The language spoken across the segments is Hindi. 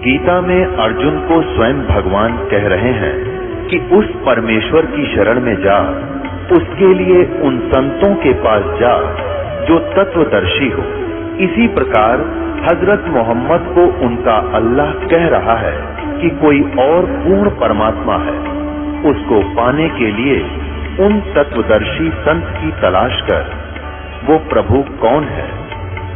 गीता में अर्जुन को स्वयं भगवान कह रहे हैं कि उस परमेश्वर की शरण में जा, उसके लिए उन संतों के पास जा जो तत्वदर्शी हो। इसी प्रकार हजरत मोहम्मद को उनका अल्लाह कह रहा है कि कोई और पूर्ण परमात्मा है। उसको पाने के लिए उन तत्वदर्शी संत की तलाश कर। वो प्रभु कौन है,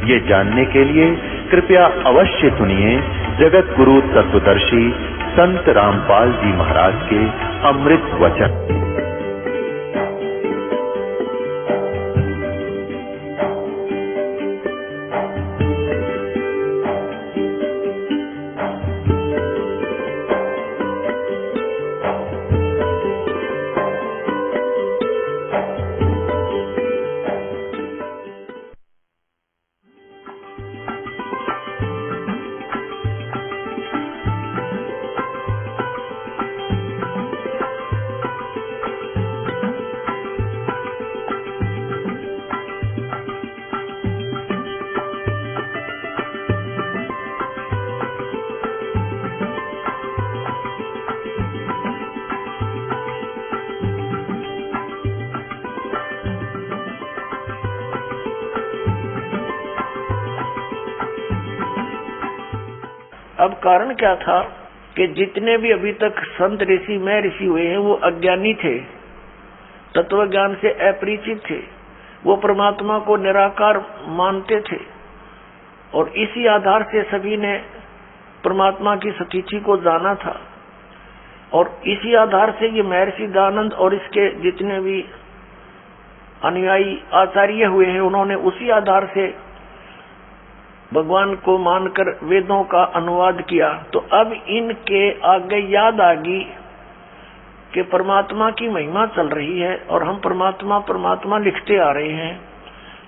ये जानने के लिए कृपया अवश्य सुनिए जगत गुरु तत्वदर्शी संत रामपाल जी महाराज के अमृत वचन। अब कारण क्या था कि जितने भी अभी तक संत ऋषि में ऋषि हुए हैं वो अज्ञानी थे, तत्व ज्ञान से अपरिचित थे। वो परमात्मा को निराकार मानते थे और इसी आधार से सभी ने परमात्मा की सतीथि को जाना था। और इसी आधार से ये महर्षि दयानंद और इसके जितने भी अनुयायी आचार्य हुए हैं, उन्होंने उसी आधार से भगवान को मानकर वेदों का अनुवाद किया। तो अब इनके आगे याद आ गई कि परमात्मा की महिमा चल रही है और हम परमात्मा परमात्मा लिखते आ रहे हैं।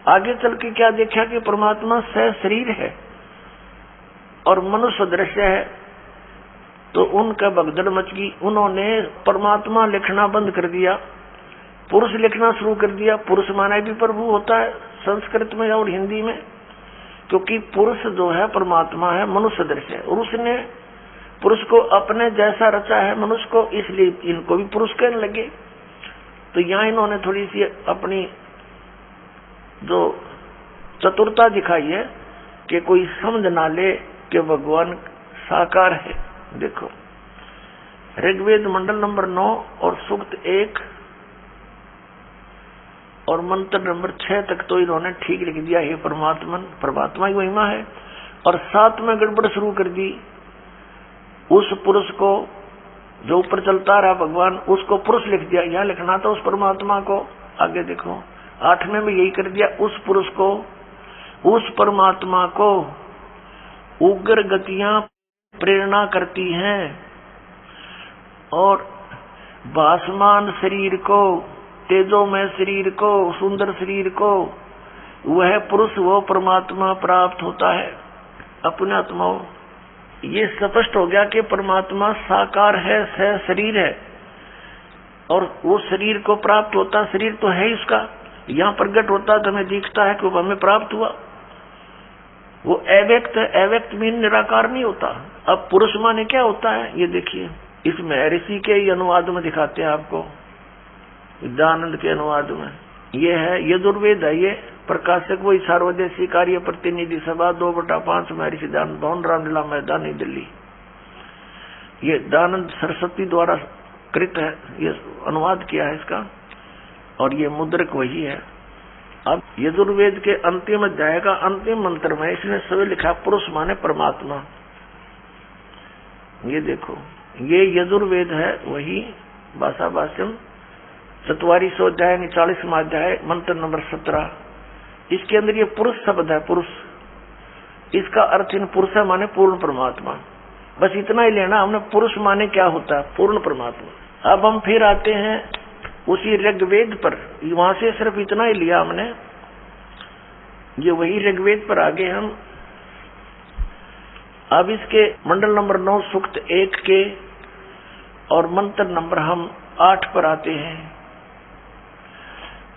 आगे चल के क्या देखा कि परमात्मा सह शरीर है और मनुष्य दृश्य है। तो उनका भगदड़ मच गई। उन्होंने परमात्मा लिखना बंद कर दिया, पुरुष लिखना शुरू कर दिया। पुरुष माना भी प्रभु होता है संस्कृत में और हिंदी में, क्योंकि पुरुष जो है परमात्मा है, मनुष्य दृश्य है और उसने पुरुष को अपने जैसा रचा है मनुष्य को, इसलिए इनको भी पुरुष कहने लगे। तो यहाँ इन्होंने थोड़ी सी अपनी जो चतुरता दिखाई है कि कोई समझ ना ले कि भगवान साकार है। देखो ऋग्वेद मंडल नंबर 9 और सूक्त 1 और मंत्र नंबर 6 तक तो इन्होंने ठीक लिख दिया, हे परमात्मा ही महिमा है। और 7 में गड़बड़ शुरू कर दी। उस पुरुष को जो ऊपर चलता रहा भगवान, उसको पुरुष लिख दिया। यहाँ लिखना था उस परमात्मा को। आगे देखो 8वें में यही कर दिया, उस पुरुष को, उस परमात्मा को उग्र गतियां प्रेरणा करती हैं और भासमान शरीर को, तेजोमय शरीर को, सुंदर शरीर को, वह पुरुष वो परमात्मा प्राप्त होता है अपने आत्मा। ये स्पष्ट हो गया कि परमात्मा साकार है, सह शरीर है और वो शरीर को प्राप्त होता। शरीर तो है ही उसका, यहाँ प्रकट होता तो हमें दिखता है कि वो हमें प्राप्त हुआ। वो अव्यक्त है, अव्यक्त मीन निराकार नहीं होता। अब पुरुष माने क्या होता है ये देखिए, इस महर्षि के अनुवाद में दिखाते हैं आपको, दयानंद के अनुवाद में। ये है यजुर्वेद है, ये प्रकाशक वही सार्वदेशी कार्य प्रतिनिधि सभा 2/5 महर्षि दयानंद भवन रामलीला मैदान नई दिल्ली। ये दयानंद सरस्वती द्वारा कृत है, ये अनुवाद किया है इसका और ये मुद्रक वही है। अब यजुर्वेद के अंतिम अध्याय का अंतिम मंत्र में इसने सभी लिखा पुरुष माने परमात्मा। ये देखो ये यजुर्वेद है वही, भाषा भाष्यम 4400 अध्याय 39वां अध्याय मंत्र नंबर 17। इसके अंदर ये पुरुष शब्द है, पुरुष, इसका अर्थ इन पुरुष माने पूर्ण परमात्मा। बस इतना ही लेना हमने, पुरुष माने क्या होता है, पूर्ण परमात्मा। अब हम फिर आते हैं उसी ऋग्वेद पर, वहां से सिर्फ इतना ही लिया हमने, ये वही ऋग्वेद पर आगे हम। अब इसके मंडल नंबर 9 सूक्त 1 के और मंत्र नंबर हम 8 पर आते हैं।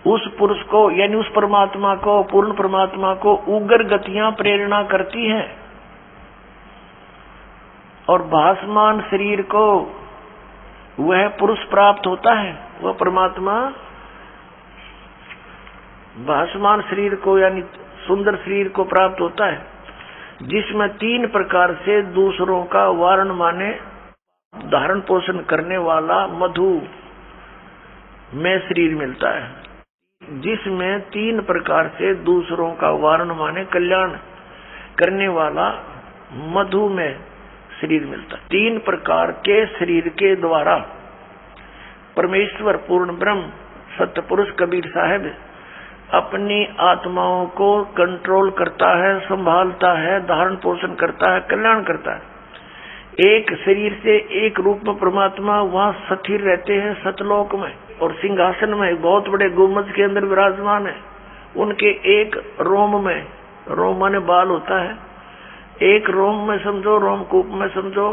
उस पुरुष को यानी उस परमात्मा को, पूर्ण परमात्मा को उग्र गतियां प्रेरणा करती हैं और भासमान शरीर को वह पुरुष प्राप्त होता है, वह परमात्मा भासमान शरीर को यानी सुंदर शरीर को प्राप्त होता है, जिसमें 3 प्रकार से दूसरों का वारण माने धारण पोषण करने वाला मधु में शरीर मिलता है, जिसमें 3 प्रकार से दूसरों का वारण माने कल्याण करने वाला मधु में शरीर मिलता है। 3 प्रकार के शरीर के द्वारा परमेश्वर पूर्ण ब्रह्म सत्य पुरुष कबीर साहब अपनी आत्माओं को कंट्रोल करता है, संभालता है, धारण पोषण करता है, कल्याण करता है। एक शरीर से एक रूप में परमात्मा वहाँ स्थिर रहते हैं सतलोक में, और सिंहासन में बहुत बड़े गुम्बद के अंदर विराजमान है। उनके एक रोम में, रोम माने बाल होता है, एक रोम में समझो, रोमकूप में समझो,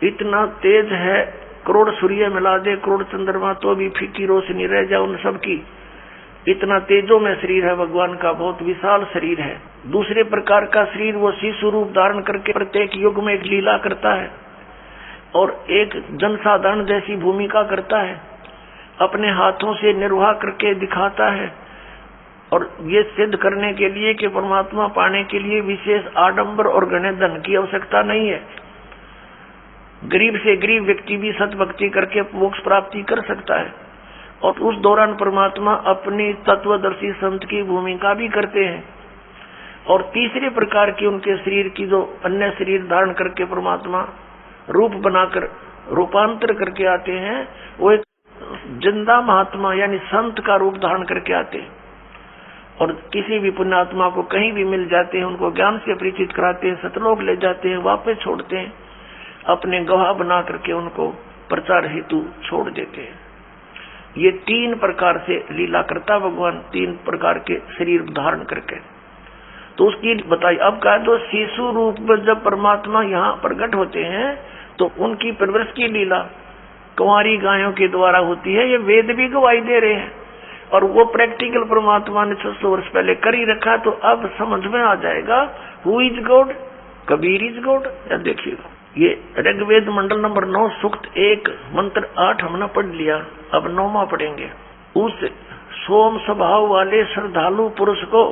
इतना तेज है, करोड़ सूर्य मिला दे, करोड़ चंद्रमा तो भी फीकी रोशनी रह जाए उन सब की, इतना तेजों में शरीर है भगवान का, बहुत विशाल शरीर है। दूसरे प्रकार का शरीर वो शिशु रूप धारण करके प्रत्येक युग में एक लीला करता है और एक जनसाधारण जैसी भूमिका करता है, अपने हाथों से निर्वाह करके दिखाता है, और ये सिद्ध करने के लिए कि परमात्मा पाने के लिए विशेष आडंबर और घने धन की आवश्यकता नहीं है। गरीब से गरीब व्यक्ति भी सत भक्ति करके मोक्ष प्राप्ति कर सकता है, और उस दौरान परमात्मा अपनी तत्वदर्शी संत की भूमिका भी करते हैं। और तीसरे प्रकार की उनके शरीर की जो अन्य शरीर धारण करके परमात्मा रूप बनाकर रूपांतर करके आते हैं, वो एक जिंदा महात्मा यानी संत का रूप धारण करके आते हैं, और किसी भी पुण्यात्मा को कहीं भी मिल जाते हैं, उनको ज्ञान से परिचित कराते हैं, सतलोक ले जाते हैं, वापस छोड़ते हैं, अपने गवाह बना करके उनको प्रचार हेतु छोड़ देते हैं। ये 3 प्रकार से लीला करता भगवान, 3 प्रकार के शरीर धारण करके। तो उसकी बताई। अब कहा तो शिशु रूप में जब परमात्मा यहाँ प्रकट होते हैं तो उनकी परवरिश की लीला कुंवारी गायों के द्वारा होती है। ये वेद भी गवाही दे रहे हैं, और वो प्रैक्टिकल परमात्मा ने 600 वर्ष पहले कर ही रखा। तो अब समझ में आ जाएगा who is God, Kabir is God. देखिएगा, ये ऋग्वेद मंडल नंबर 9 सूक्त 1 मंत्र 8 हमने पढ़ लिया, अब 9वां पढ़ेंगे। उस सोम स्वभाव वाले श्रद्धालु पुरुष को,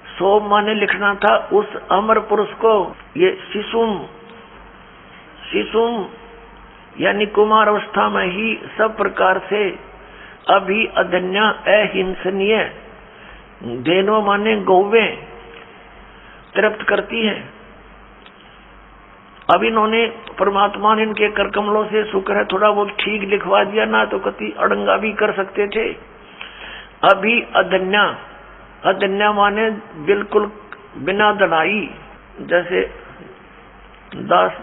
सोम माने लिखना था उस अमर पुरुष को, ये शिशुम, शिशुम यानी कुमार अवस्था में ही सब प्रकार से अभी अधन्या अहिंसनीय, धेनो माने गौवे तृप्त करती हैं। अब इन्होंने परमात्मा ने इनके कर कमलों से शुक्र है थोड़ा वो ठीक लिखवा दिया, ना तो कति अड़ंगा भी कर सकते थे। अभी अधन्या, अधन्या माने बिल्कुल बिना दनाई। जैसे दास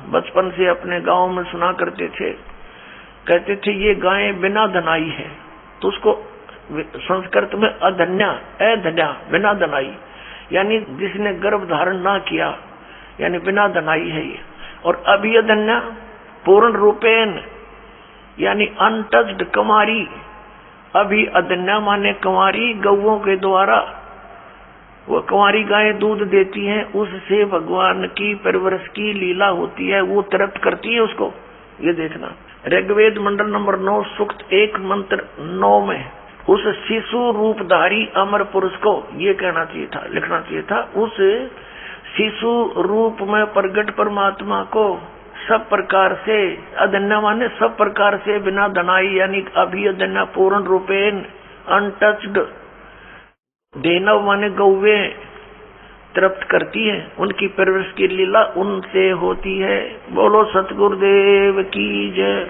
बचपन से अपने गांव में सुना करते थे, कहते थे ये गायें बिना धनाई है, तो उसको संस्कृत में अधन्या, अधन्या बिना धनाई, यानी जिसने गर्भ धारण ना किया, यानी बिना धनाई है ये। और अभी अधन्या पूर्ण रूपेण यानी अनटच्ड कुमारी, अभी अधन्या माने कुंवारी गौओं के द्वारा, वो कुंवारी गायें दूध देती हैं, उससे भगवान की परवरिश की लीला होती है, वो तृप्त करती है उसको। ये देखना ऋग्वेद मंडल नंबर 9 सूक्त 1 मंत्र 9 में उस शिशु रूपधारी अमर पुरुष को ये कहना चाहिए था, लिखना चाहिए था, उस शिशु रूप में प्रगट परमात्मा को सब प्रकार से, अधन्या माने सब प्रकार से बिना धनाई, यानी अभी अधन्या पूर्ण रूपेण अनटच्ड, देनव माने गौवे तृप्त करती है। उनकी परवरिश की लीला उनसे होती है। बोलो सतगुरुदेव की जय।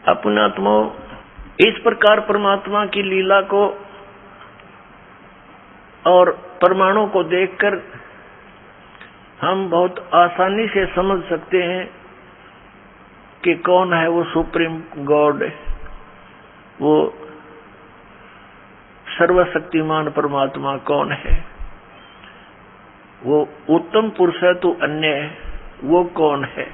अपनात्मा इस प्रकार परमात्मा की लीला को और परमाणु को देखकर हम बहुत आसानी से समझ सकते हैं कि कौन है वो सुप्रीम गॉड, वो सर्वशक्तिमान परमात्मा कौन है। वो उत्तम पुरुष है तो अन्य है, वो कौन है।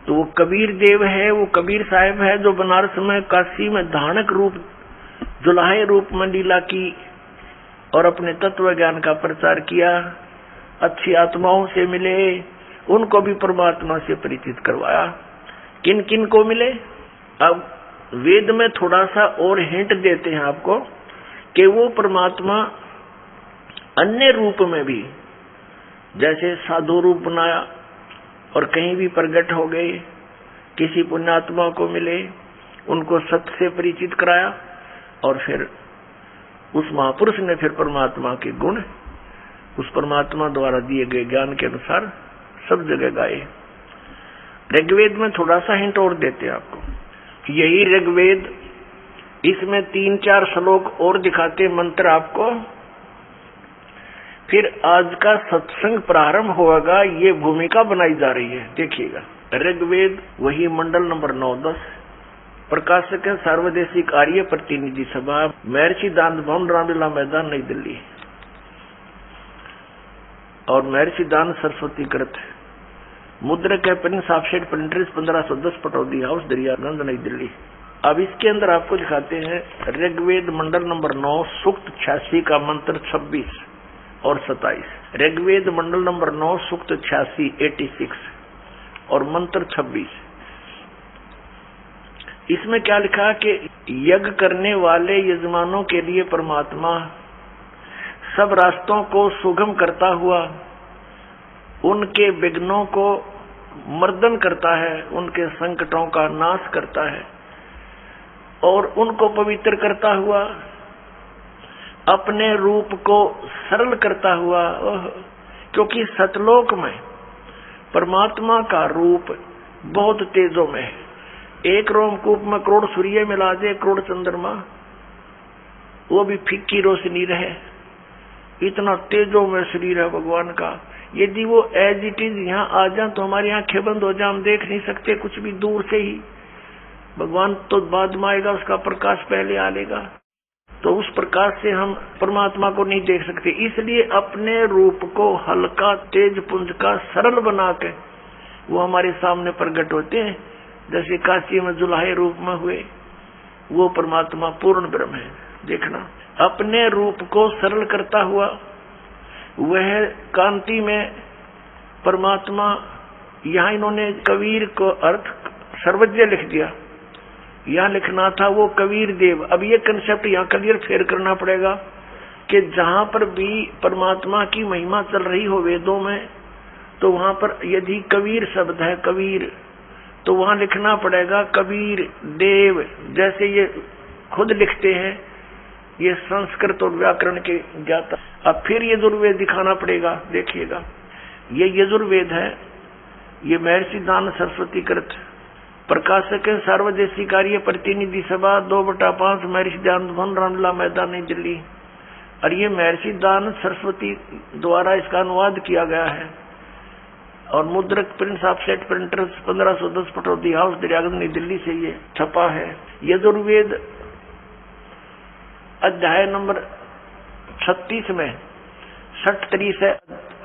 तो वो कबीर देव है, वो कबीर साहब है जो बनारस में काशी में धानक रूप जुलाहे रूप में लीला की, और अपने तत्व ज्ञान का प्रचार किया। अच्छी आत्माओं से मिले, उनको भी परमात्मा से परिचित करवाया। किन किन को मिले? अब वेद में थोड़ा सा और हिंट देते हैं आपको कि वो परमात्मा अन्य रूप में भी, जैसे साधु रूप बनाया और कहीं भी प्रकट हो गए, किसी पुण्यात्मा को मिले, उनको सत्य से परिचित कराया और फिर उस महापुरुष ने फिर परमात्मा के गुण उस परमात्मा द्वारा दिए गए ज्ञान के अनुसार सब जगह गाए। ऋग्वेद में थोड़ा सा हिंट और देते हैं आपको। यही ऋग्वेद, इसमें 3-4 श्लोक और दिखाते मंत्र आपको। फिर आज का सत्संग प्रारंभ होगा, ये भूमिका बनाई जा रही है, देखिएगा। ऋग्वेद वही मंडल नंबर 9-10, प्रकाशक है सर्वदेशिक आर्य प्रतिनिधि सभा, महर्षि दान भवन, रामलीला मैदान, नई दिल्ली। और महर्षि दान सरस्वती कृत, मुद्रक है Prince offset printers 1510, Pataudi house, Daryaganj, नई दिल्ली। अब इसके अंदर आपको दिखाते हैं ऋग्वेद मंडल नंबर 9 सूक्त 86 का मंत्र 26 और 27। ऋग्वेद मंडल नंबर 9 सूक्त 86 86 और मंत्र 26। इसमें क्या लिखा कि यज्ञ करने वाले यजमानों के लिए परमात्मा सब रास्तों को सुगम करता हुआ उनके विघ्नों को मर्दन करता है, उनके संकटों का नाश करता है और उनको पवित्र करता हुआ, अपने रूप को सरल करता हुआ। क्योंकि सतलोक में परमात्मा का रूप बहुत तेजों में है। एक रोमकूप में करोड़ सूर्य मिला दे, करोड़ चंद्रमा, वो भी फीकी रोशनी रहे, इतना तेजों में शरीर है भगवान का। यदि वो एज इट इज यहाँ आ जाए तो हमारी आंखें बंद हो जाए, हम देख नहीं सकते कुछ भी, दूर से ही। भगवान तो बाद में आएगा, उसका प्रकाश पहले आएगा, तो उस प्रकाश से हम परमात्मा को नहीं देख सकते। इसलिए अपने रूप को हल्का तेज पुंज का सरल बना के वो हमारे सामने प्रकट होते हैं। जैसे काशी में जुलाहे रूप में हुए, वो परमात्मा पूर्ण ब्रह्म है। देखना, अपने रूप को सरल करता हुआ वह कांति में परमात्मा। यहाँ इन्होंने कबीर को अर्थ सर्वज्ञ लिख दिया, यहाँ लिखना था वो कबीर देव। अब ये कंसेप्ट यहाँ क्लियर फेर करना पड़ेगा कि जहाँ पर भी परमात्मा की महिमा चल रही हो वेदों में, तो वहाँ पर यदि कबीर शब्द है, कबीर, तो वहाँ लिखना पड़ेगा कबीर देव। जैसे ये खुद लिखते हैं, ये संस्कृत और व्याकरण के ज्ञाता। अब फिर यजुर्वेद दिखाना पड़ेगा, देखिएगा। ये यजुर्वेद है, ये महर्षि दान सरस्वती कृत, प्रकाशक है सर्वदेशी कार्य प्रतिनिधि सभा 2/5, महर्षि दान भवन, रामलीला मैदान, नई दिल्ली। और ये महर्षि दान सरस्वती द्वारा इसका अनुवाद किया गया है और मुद्रक Prince offset printers 1510, Pataudi house, Daryaganj, नई दिल्ली से ये छपा है। यजुर्वेद अध्याय नंबर 36 में 60 से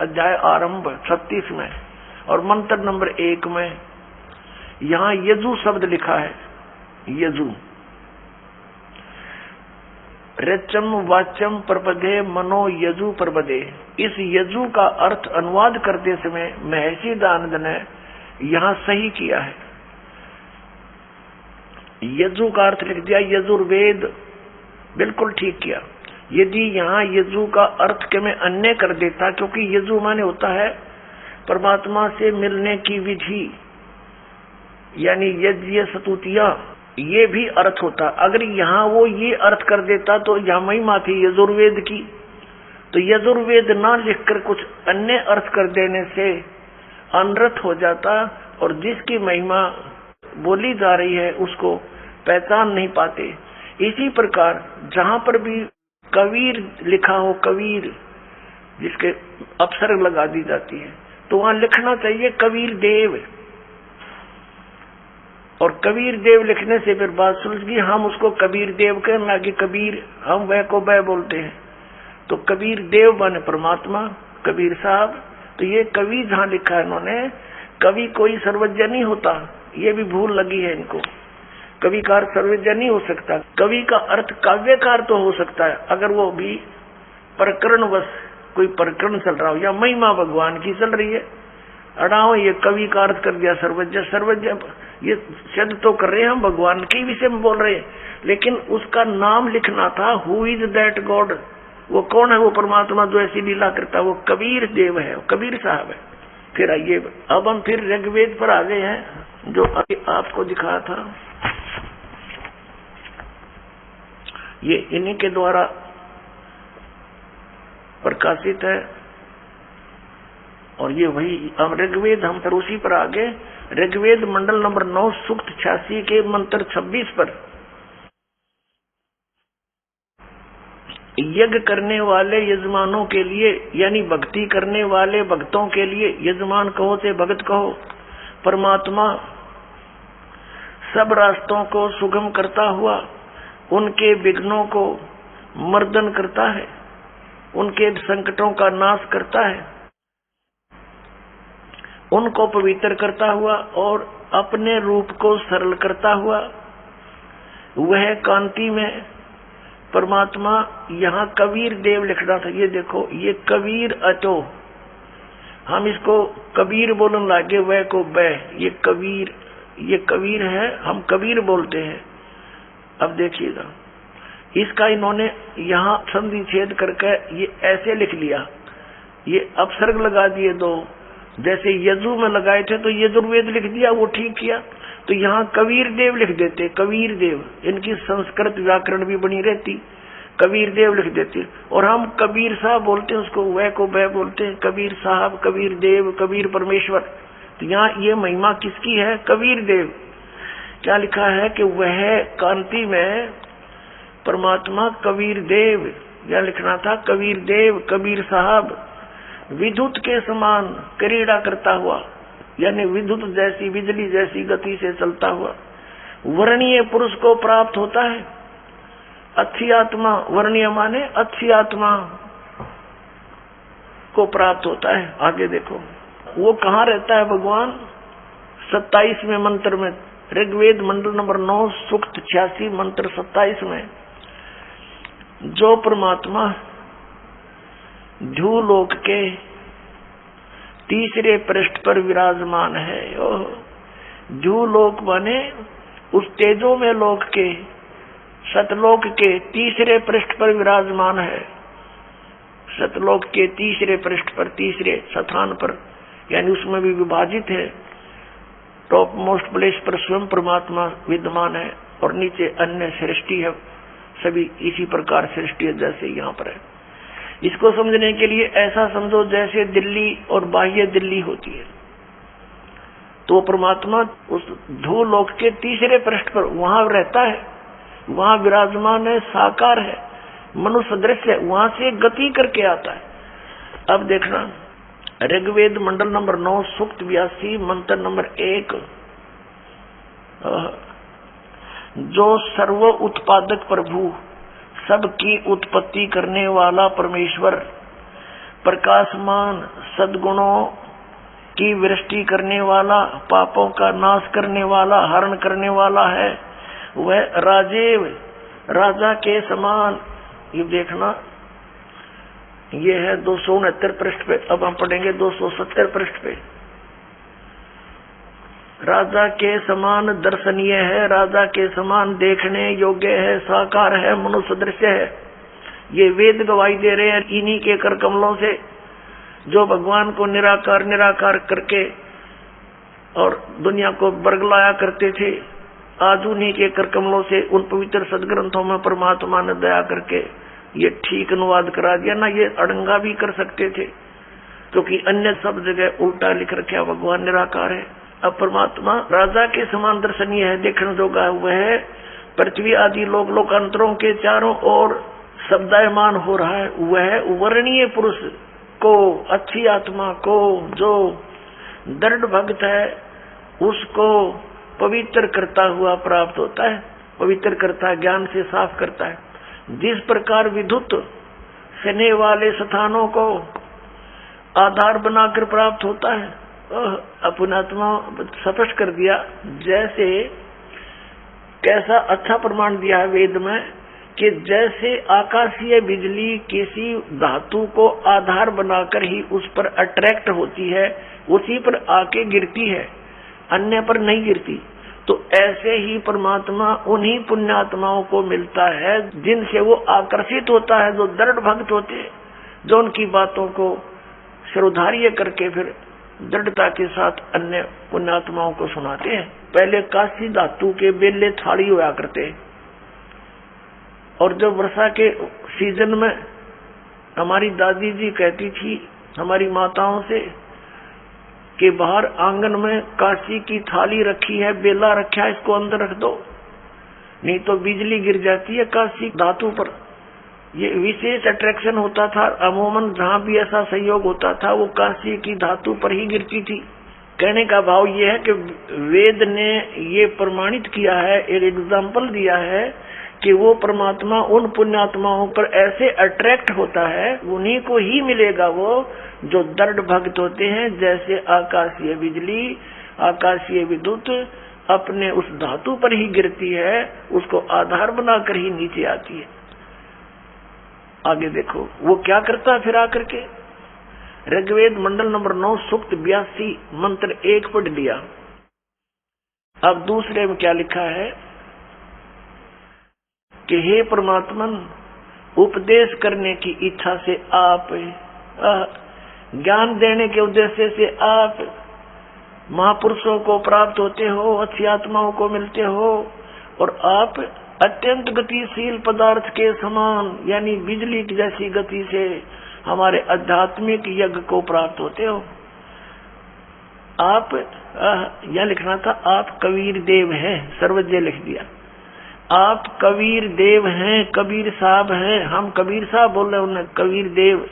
अध्याय आरंभ 36 में और मंत्र नंबर 1 में यहाँ यजु शब्द लिखा है। यजु, रचम वाचम प्रपदे मनो यजु प्रपदे। इस यजु का अर्थ अनुवाद करते समय महर्षि दानंद ने यहाँ सही किया है। यजु का अर्थ लिख दिया यजुर्वेद, बिल्कुल ठीक किया। यदि यहाँ यजु का अर्थ के मैं अन्य कर देता, क्योंकि यजु माने होता है परमात्मा से मिलने की विधि, यानी यज्ञ स्तुतियां, ये भी अर्थ होता। अगर यहाँ वो ये अर्थ कर देता तो यहाँ महिमा थी यजुर्वेद की, तो यजुर्वेद ना लिखकर कुछ अन्य अर्थ कर देने से अनर्थ हो जाता और जिसकी महिमा बोली जा रही है उसको पहचान नहीं पाते। इसी प्रकार जहाँ पर भी कबीर लिखा हो, कबीर जिसके अपसर्ग लगा दी जाती है, तो वहां लिखना चाहिए कबीर देव। और कबीर देव लिखने से फिर बात सुलझ गई। हम उसको कबीर देव कहने लगे, कबीर हम वह को वह बोलते हैं, तो कबीर देव बने परमात्मा, कबीर साहब। तो ये कवि जहाँ लिखा है इन्होंने, कवि कोई सर्वज्ञ नहीं होता, ये भी भूल लगी है इनको। कवि का अर्थ सर्वज्ञ नहीं हो सकता। कवि का अर्थ काव्यकार तो हो सकता है, अगर वो भी प्रकरणवश कोई प्रकरण चल रहा हो या महिमा भगवान की चल रही है, अड़ाओ ये कवि का अर्थ कर दिया सर्वज्ञ। सर्वज्ञ ये शब्द तो कर रहे हैं हम भगवान के विषय में बोल रहे हैं, लेकिन उसका नाम लिखना था। हु इज दैट गॉड, वो कौन है वो परमात्मा जो ऐसी लीला करता है? वो कबीर देव है, कबीर साहब है। फिर आइए अब हम फिर ऋग्वेद पर आ गए हैं, जो अभी आपको दिखाया था। ये इन्हीं के द्वारा प्रकाशित है, और ये वही हम ऋग्वेद, हम फिर उसी पर आगे ऋग्वेद मंडल नंबर 9 सूक्त 86 के मंत्र 26 पर यज्ञ करने वाले यजमानों के लिए, यानी भक्ति करने वाले भक्तों के लिए, यजमान कहो से भगत कहो, परमात्मा सब रास्तों को सुगम करता हुआ उनके विघ्नों को मर्दन करता है, उनके संकटों का नाश करता है, उनको पवित्र करता हुआ और अपने रूप को सरल करता हुआ वह कांति में परमात्मा। यहाँ कबीर देव लिखना था, ये देखो ये कबीर अचो, हम इसको कबीर बोलने लगे, वह को वह, ये कबीर है, हम कबीर बोलते हैं। अब देखिएगा इसका इन्होंने यहाँ संधि छेद करके ये ऐसे लिख लिया, ये अपसर्ग लगा दिए दो, जैसे यजु में लगाए थे तो यजुर्वेद लिख दिया, वो ठीक किया। तो यहाँ कबीर देव लिख देते, कबीर देव, इनकी संस्कृत व्याकरण भी बनी रहती, कबीर देव लिख देते। और हम कबीर साहब बोलते हैं उसको, वह को वह बोलते हैं, कबीर साहब, कबीर देव, कबीर परमेश्वर। तो यहाँ ये महिमा किसकी है? कबीर देव। क्या लिखा है कि वह कांति में परमात्मा कबीर देव, या लिखना था कबीर देव, कबीर साहब विद्युत के समान क्रीड़ा करता हुआ, यानी विद्युत जैसी, बिजली जैसी गति से चलता हुआ वर्णीय पुरुष को प्राप्त होता है। अच्छी आत्मा, वर्णीय माने अच्छी आत्मा को प्राप्त होता है। आगे देखो वो कहाँ रहता है भगवान? 27वें मंत्र में, ऋग्वेद मंडल नंबर 9 सूक्त 86 मंत्र 27 में, जो परमात्मा ध्रुवलोक के तीसरे पृष्ठ पर विराजमान है। ध्रुवलोक माने उस तेजो में लोक के, सतलोक के तीसरे पृष्ठ पर विराजमान है। सतलोक के तीसरे पृष्ठ पर, तीसरे स्थान पर, यानी उसमें भी विभाजित है। टॉप मोस्ट प्लेस पर स्वयं परमात्मा विद्यमान है और नीचे अन्य सृष्टि है, सभी इसी प्रकार सृष्टि है जैसे यहाँ पर है। इसको समझने के लिए ऐसा समझो जैसे दिल्ली और बाह्य दिल्ली होती है, तो परमात्मा उस ध्रुवलोक के तीसरे पृष्ठ पर वहां रहता है, वहां विराजमान है, साकार है, मनुष्य दृश्य है, वहां से गति करके आता है। अब देखना ऋग्वेद मंडल नंबर 9 सूक्त 82 मंत्र नंबर 1, जो सर्व उत्पादक प्रभु, सबकी उत्पत्ति करने वाला परमेश्वर, प्रकाशमान सद्गुणों की वृष्टि करने वाला, पापों का नाश करने वाला, हरण करने वाला है, वह राजेव, राजा के समान। ये देखना ये है 269 पृष्ठ पे। अब हम पढ़ेंगे 270 पृष्ठ पे। राजा के समान दर्शनीय है, राजा के समान देखने योग्य है, साकार है, मनुष्य दृश्य है। ये वेद गवाही दे रहे हैं इन्हीं के कर कमलों से, जो भगवान को निराकार निराकार करके और दुनिया को बरगलाया करते थे। आज उन्हीं के कर कमलों से, उन पवित्र सदग्रंथों में परमात्मा ने दया करके ये ठीक अनुवाद करा दिया ना। ये अड़ंगा भी कर सकते थे, क्योंकि अन्य सब जगह उल्टा लिख रखा भगवान निराकार है। अब परमात्मा राजा के समान दर्शनीय है, देखने जोगा हुआ है। पृथ्वी आदि लोक लोकांतरों के चारों ओर शब्दायमान हो रहा है। वह वर्णीय पुरुष को, अच्छी आत्मा को, जो दृढ़ भक्त है, उसको पवित्र करता हुआ प्राप्त होता है। पवित्र करता है, ज्ञान से साफ करता है। जिस प्रकार विद्युत सने वाले स्थानों को आधार बनाकर प्राप्त होता है, अपनात्मा स्पष्ट कर दिया। जैसे कैसा अच्छा प्रमाण दिया है वेद में कि जैसे आकाशीय बिजली किसी धातु को आधार बनाकर ही उस पर अट्रैक्ट होती है, उसी पर आके गिरती है, अन्य पर नहीं गिरती, तो ऐसे ही परमात्मा उन्हीं पुण्यात्माओं को मिलता है जिनसे वो आकर्षित होता है, जो दृढ़ भक्त होते हैं, जो उनकी बातों को श्रोधार्य करके फिर दृढ़ता के साथ अन्य पुण्यात्माओं को सुनाते हैं। पहले काशी धातु के बेले थाली हुआ करते, और जब वर्षा के सीजन में हमारी दादी जी कहती थी हमारी माताओं से कि बाहर आंगन में काशी की थाली रखी है, बेला रखा है, इसको अंदर रख दो, नहीं तो बिजली गिर जाती है काशी धातु पर। ये विशेष अट्रैक्शन होता था, अमूमन जहाँ भी ऐसा संयोग होता था वो काशी की धातु पर ही गिरती थी। कहने का भाव ये है कि वेद ने ये प्रमाणित किया है, एक एग्जाम्पल दिया है कि वो परमात्मा उन पुण्यात्माओं पर ऐसे अट्रैक्ट होता है, उन्हीं को ही मिलेगा वो जो दृढ़ भक्त होते हैं। जैसे आकाशीय बिजली, आकाशीय विद्युत अपने उस धातु पर ही गिरती है, उसको आधार बनाकर ही नीचे आती है। आगे देखो वो क्या करता है फिर आकर के। ऋग्वेद मंडल नंबर 9 सूक्त 82 मंत्र 1 पढ़ लिया। अब दूसरे में क्या लिखा है कि हे परमात्मन, उपदेश करने की इच्छा से आप, ज्ञान देने के उद्देश्य से आप महापुरुषों को प्राप्त होते हो, अच्छी आत्माओं को मिलते हो, और आप अत्यंत गतिशील पदार्थ के समान यानी बिजली की जैसी गति से हमारे आध्यात्मिक यज्ञ को प्राप्त होते हो। आप यह लिखना था आप कबीर देव हैं, सर्वज्ञ लिख दिया। आप कबीर देव हैं, कबीर साहब हैं, हम कबीर साहब बोल रहे हैं, उन्हें कबीर देव।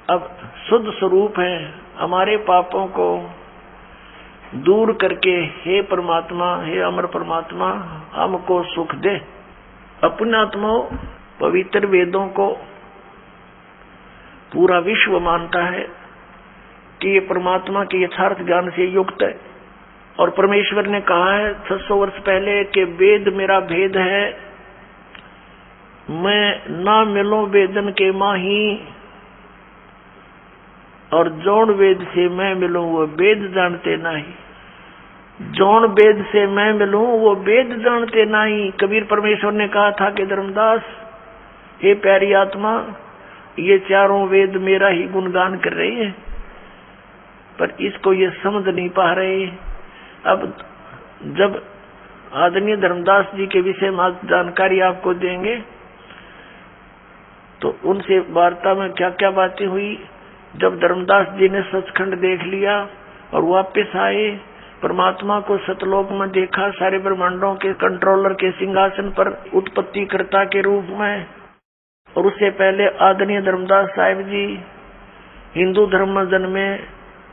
अब शुद्ध स्वरूप है, हमारे पापों को दूर करके हे परमात्मा, हे अमर परमात्मा हमको सुख दे। अपने आत्माओं पवित्र वेदों को पूरा विश्व मानता है कि ये परमात्मा के यथार्थ ज्ञान से युक्त है, और परमेश्वर ने कहा है 600 वर्ष पहले कि वेद मेरा भेद है, मैं ना मिलूं वेदन के माही, और जौन वेद से मैं मिलूं वो वेद जानते नहीं, जौन वेद से मैं मिलूं वो वेद जानते नहीं। कबीर परमेश्वर ने कहा था कि धर्मदास, हे प्यारी आत्मा, ये चारों वेद मेरा ही गुणगान कर रही है, पर इसको ये समझ नहीं पा रहे। अब जब आदरणीय धर्मदास जी के विषय में जानकारी आपको देंगे तो उनसे वार्ता में क्या क्या बातें हुई। जब धर्मदास जी ने सचखंड देख लिया और वापस आए, परमात्मा को सतलोक में देखा, सारे ब्रह्मांडों के कंट्रोलर के सिंहासन पर उत्पत्तिकर्ता के रूप में। और उससे पहले आदरणीय धर्मदास साहिब जी हिंदू धर्म में जन्मे,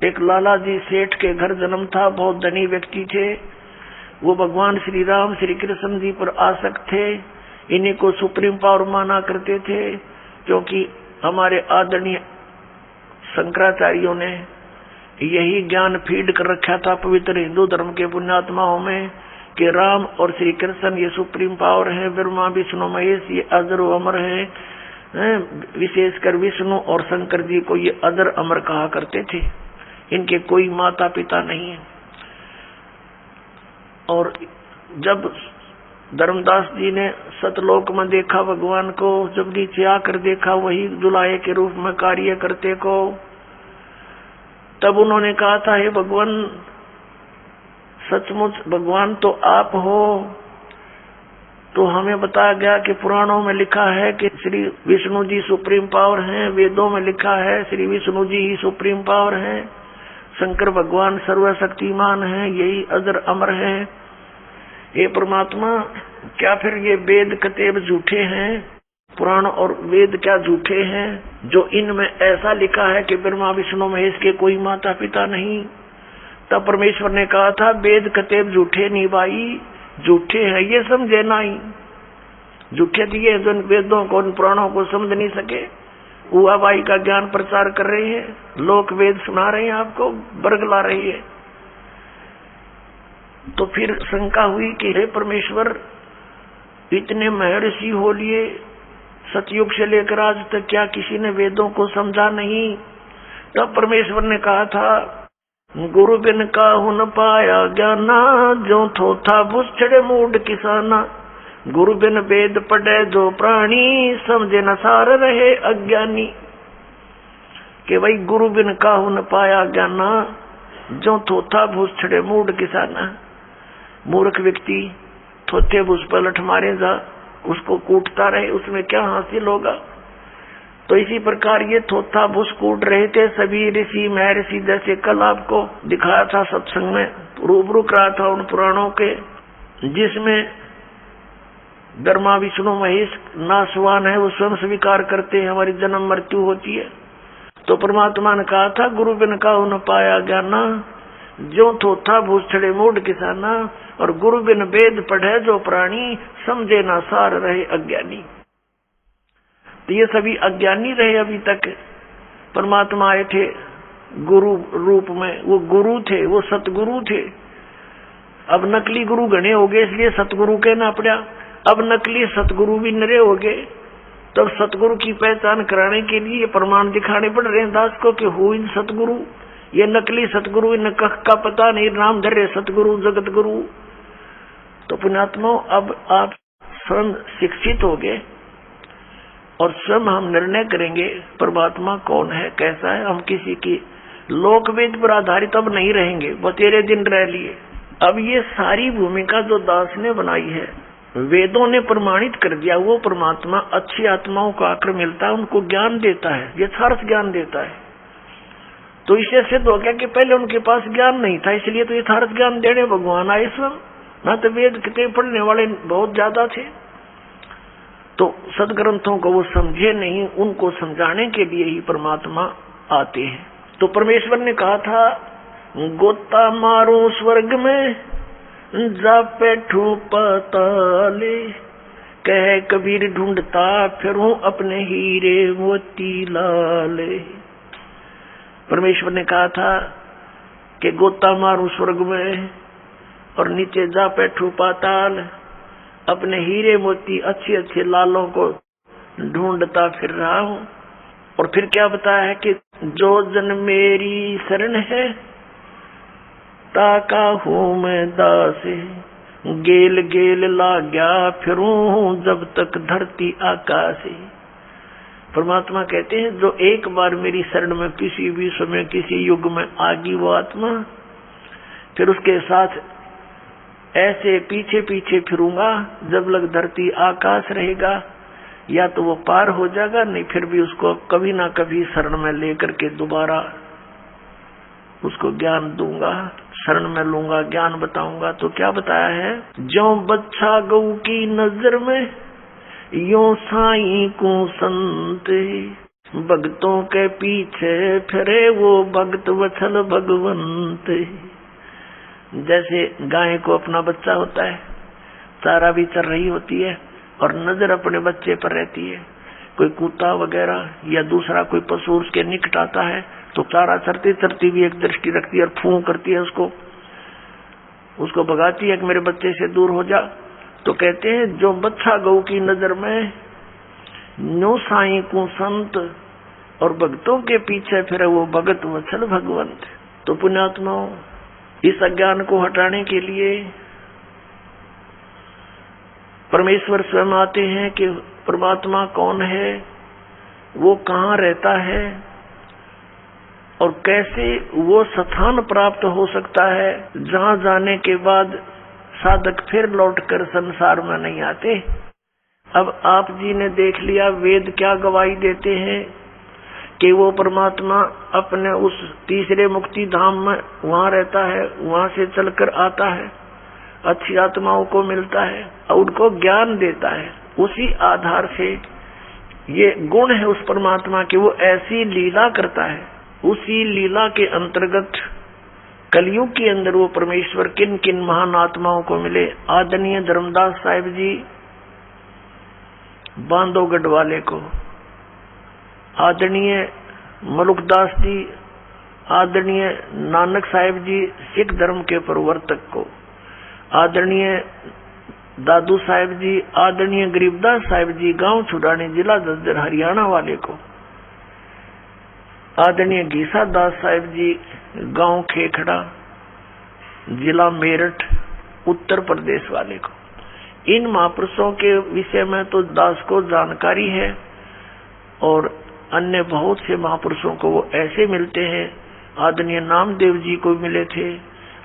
एक लाला जी सेठ के घर जन्म था, बहुत धनी व्यक्ति थे। वो भगवान श्री राम श्री कृष्ण जी पर आसक्त थे, इन्हीं को सुप्रीम पावर माना करते थे, क्योंकि हमारे आदरणीय शंकराचार्यों ने यही ज्ञान फीड कर रखा था पवित्र हिंदू धर्म के पुण्यात्माओं में कि राम और श्री कृष्ण ये सुप्रीम पावर है, ब्रह्मा विष्णु महेश ये अजर अमर है। विशेषकर विष्णु और शंकर जी को ये अजर अमर कहा करते थे, इनके कोई माता पिता नहीं है। और जब धर्मदास जी ने सतलोक में देखा भगवान को, जब नीचे आकर देखा वही जुलाहे के रूप में कार्य करते को, तब उन्होंने कहा था हे भगवान, सचमुच भगवान तो आप हो। तो हमें बताया गया कि पुराणों में लिखा है कि श्री विष्णु जी सुप्रीम पावर हैं, वेदों में लिखा है श्री विष्णु जी ही सुप्रीम पावर हैं, शंकर भगवान सर्वशक्तिमान हैं, यही अजर अमर है। हे परमात्मा, क्या फिर ये वेद कतेब झूठे हैं, पुराण और वेद क्या झूठे हैं, जो इनमें ऐसा लिखा है कि ब्रह्मा विष्णु महेश के कोई माता पिता नहीं। तब परमेश्वर ने कहा था वेद कतेब झूठे नहीं भाई, झूठे हैं ये समझे नहीं, झूठे दिए जो वेदों को पुराणों को समझ नहीं सके, हुआ भाई का ज्ञान प्रचार कर रहे हैं, लोक वेद सुना रहे हैं, आपको बरगला रही है। तो फिर शंका हुई कि हे परमेश्वर, इतने महर्षि हो लिए सतयुग से लेकर आज तक, क्या किसी ने वेदों को समझा नहीं? तब परमेश्वर ने कहा था, गुरु बिन काहू न पाया ज्ञाना, जो थोथा बुझड़े मूड किसाना। गुरु बिन वेद पढ़े जो प्राणी, समझे न सार रहे अज्ञानी। कि भाई गुरु बिन काहू न पाया ज्ञाना, जो थोथा बुझड़े मूड किसाना। मूर्ख व्यक्ति थोथे भूस पर लठ मारे जा, उसको कूटता रहे, उसमें क्या हासिल होगा? तो इसी प्रकार ये थोथा भूस कूट रहे थे सभी ऋषि महर्षि। जैसे कल आपको दिखाया था सत्संग में, रूबरू करा था उन पुराणों के, जिसमें ब्रह्मा विष्णु महेश नासवान है, वो स्वयं स्वीकार करते हैं हमारी जन्म मृत्यु होती है। तो परमात्मा ने कहा था, गुरु बिन काहू न पाया ज्ञाना, जो थोथा भूषड़े मूड किसाना। और गुरु बिन वेद पढ़े जो प्राणी, समझे ना सार रहे अज्ञानी। तो ये सभी अज्ञानी रहे अभी तक। परमात्मा आए थे गुरु रूप में, वो गुरु थे, वो सतगुरु थे। अब नकली गुरु घने हो गए, इसलिए सतगुरु कहना पड़ा। अब नकली सतगुरु भी नरे हो गए, तब सतगुरु की पहचान कराने के लिए प्रमाण दिखाने पड़ रहे हैं दास को कि हो इन सतगुरु। ये नकली सतगुरु, इन कख का पता नहीं, नाम धरे सतगुरु जगत गुरु। तो पुण्यात्मा, अब आप स्वयं शिक्षित हो गए और स्वयं हम निर्णय करेंगे परमात्मा कौन है, कैसा है। हम किसी की लोक वेद पर आधारित अब नहीं रहेंगे, बतेरे दिन रह लिए। अब ये सारी भूमिका जो दास ने बनाई है, वेदों ने प्रमाणित कर दिया। वो परमात्मा अच्छी आत्माओं को आकर मिलता है, उनको ज्ञान देता है, यथार्थ ज्ञान देता है। तो इससे सिद्ध हो गया कि पहले उनके पास ज्ञान नहीं था, इसलिए तो यथार्थ ज्ञान देने भगवान आए स्वयं। ना तो वेद किताब पढ़ने वाले बहुत ज्यादा थे, तो सदग्रंथों को वो समझे नहीं, उनको समझाने के लिए ही परमात्मा आते हैं। तो परमेश्वर ने कहा था, गोता मारो स्वर्ग में, जा बैठू पाताले। कह कबीर ढूंढता फिरूं अपने हीरे मोती लाले। परमेश्वर ने कहा था कि गोता मारू स्वर्ग में और नीचे जा बैठू पाताल, अपने हीरे मोती अच्छे अच्छे लालों को ढूंढता फिर रहा हूं। और फिर क्या बताया है कि जो जन मेरी शरण है, ताका हूं मैं दास, गेल गेल ला गया फिरूं जब तक धरती आकाश। परमात्मा कहते हैं, जो एक बार मेरी शरण में किसी भी समय किसी युग में आगी वो आत्मा, फिर उसके साथ ऐसे पीछे पीछे फिरूंगा जब लग धरती आकाश रहेगा। या तो वो पार हो जाएगा, नहीं फिर भी उसको कभी ना कभी शरण में लेकर के दोबारा उसको ज्ञान दूंगा, शरण में लूंगा, ज्ञान बताऊंगा। तो क्या बताया है, जो बच्चा गऊ की नजर में, यो साईं को संत, भक्तों के पीछे फिरे वो भक्त वत्सल भगवंत। जैसे गाय को अपना बच्चा होता है, चारा भी चर रही होती है और नजर अपने बच्चे पर रहती है। कोई कुत्ता वगैरह या दूसरा कोई पशु उसके निकट आता है तो चारा चरती चरती भी एक दृष्टि रखती है और फूं करती है, उसको भगाती है कि मेरे बच्चे से दूर हो जा। तो कहते हैं, जो बच्चा गऊ की नजर में, नो साईं को संत, और भक्तों के पीछे फिर वो भगत वत्सल भगवंत। तो पुण्यात्माओं, इस अज्ञान को हटाने के लिए परमेश्वर स्वयं आते हैं कि परमात्मा कौन है, वो कहाँ रहता है और कैसे वो स्थान प्राप्त हो सकता है जहाँ जाने के बाद साधक फिर लौटकर संसार में नहीं आते। अब आप जी ने देख लिया, वेद क्या गवाही देते हैं कि वो परमात्मा अपने उस तीसरे मुक्ति धाम में वहाँ रहता है, वहाँ से चलकर आता है, अच्छी आत्माओं को मिलता है और उनको ज्ञान देता है। उसी आधार से ये गुण है उस परमात्मा के, वो ऐसी लीला करता है। उसी लीला के अंतर्गत कलयुग के अंदर वो परमेश्वर किन किन महान आत्माओं को मिले। आदरणीय धर्मदास साहिब जी बांधवगढ़ वाले को, आदरणीय मलुकदास जी, आदरणीय नानक साहिब जी सिख धर्म के प्रवर्तक को, आदरणीय दादू साहिब जी, आदरणीय गरीबदास साहिब जी, गांव छुड़ाने, जिला झज्जर हरियाणा वाले को, आदरणीय घीसा दास साहिब जी, गांव खेखड़ा, जिला मेरठ, उत्तर प्रदेश वाले को। इन महापुरुषों के विषय में तो दास को जानकारी है, और अन्य बहुत से महापुरुषों को वो ऐसे मिलते हैं। आदरणीय नामदेव जी को भी मिले थे,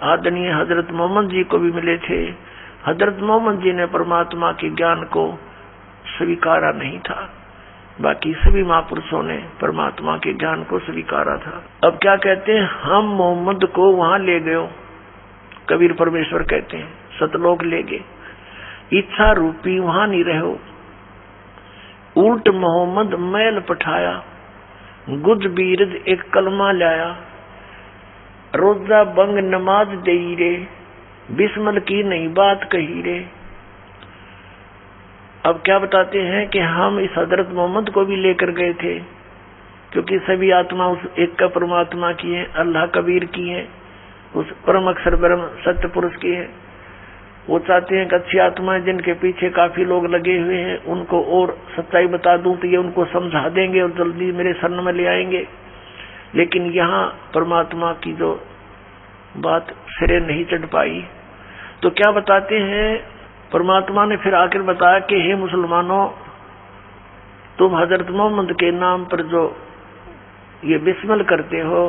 आदरणीय हजरत मोहम्मद जी को भी मिले थे। हजरत मोहम्मद जी ने परमात्मा के ज्ञान को स्वीकारा नहीं था, बाकी सभी महापुरुषों ने परमात्मा के ज्ञान को स्वीकारा था। अब क्या कहते हैं, हम मोहम्मद को वहां ले गए, कबीर परमेश्वर कहते हैं, सतलोक ले गए, इच्छा रूपी वहां नहीं रहो। उल्ट मोहम्मद मैल पठाया, गुज बीरज एक कलमा लाया, रोजा बंग नमाज दई रे, बिस्मल की नई बात कही रे। अब क्या बताते हैं कि हम इस हजरत मोहम्मद को भी लेकर गए थे, क्योंकि सभी आत्मा उस एक का परमात्मा की है, अल्लाह कबीर की है, उस परम अक्षर ब्रह्म सत्य पुरुष की है। वो चाहते हैं कि अच्छी आत्माएं जिनके पीछे काफी लोग लगे हुए हैं, उनको और सच्चाई बता दूं तो ये उनको समझा देंगे और जल्दी मेरे शरण में ले आएंगे। लेकिन यहाँ परमात्मा की जो बात सिरे नहीं चढ़ पाई, तो क्या बताते हैं, परमात्मा ने फिर आकर बताया कि हे मुसलमानों, तुम हजरत मोहम्मद के नाम पर जो ये बिस्मिल करते हो,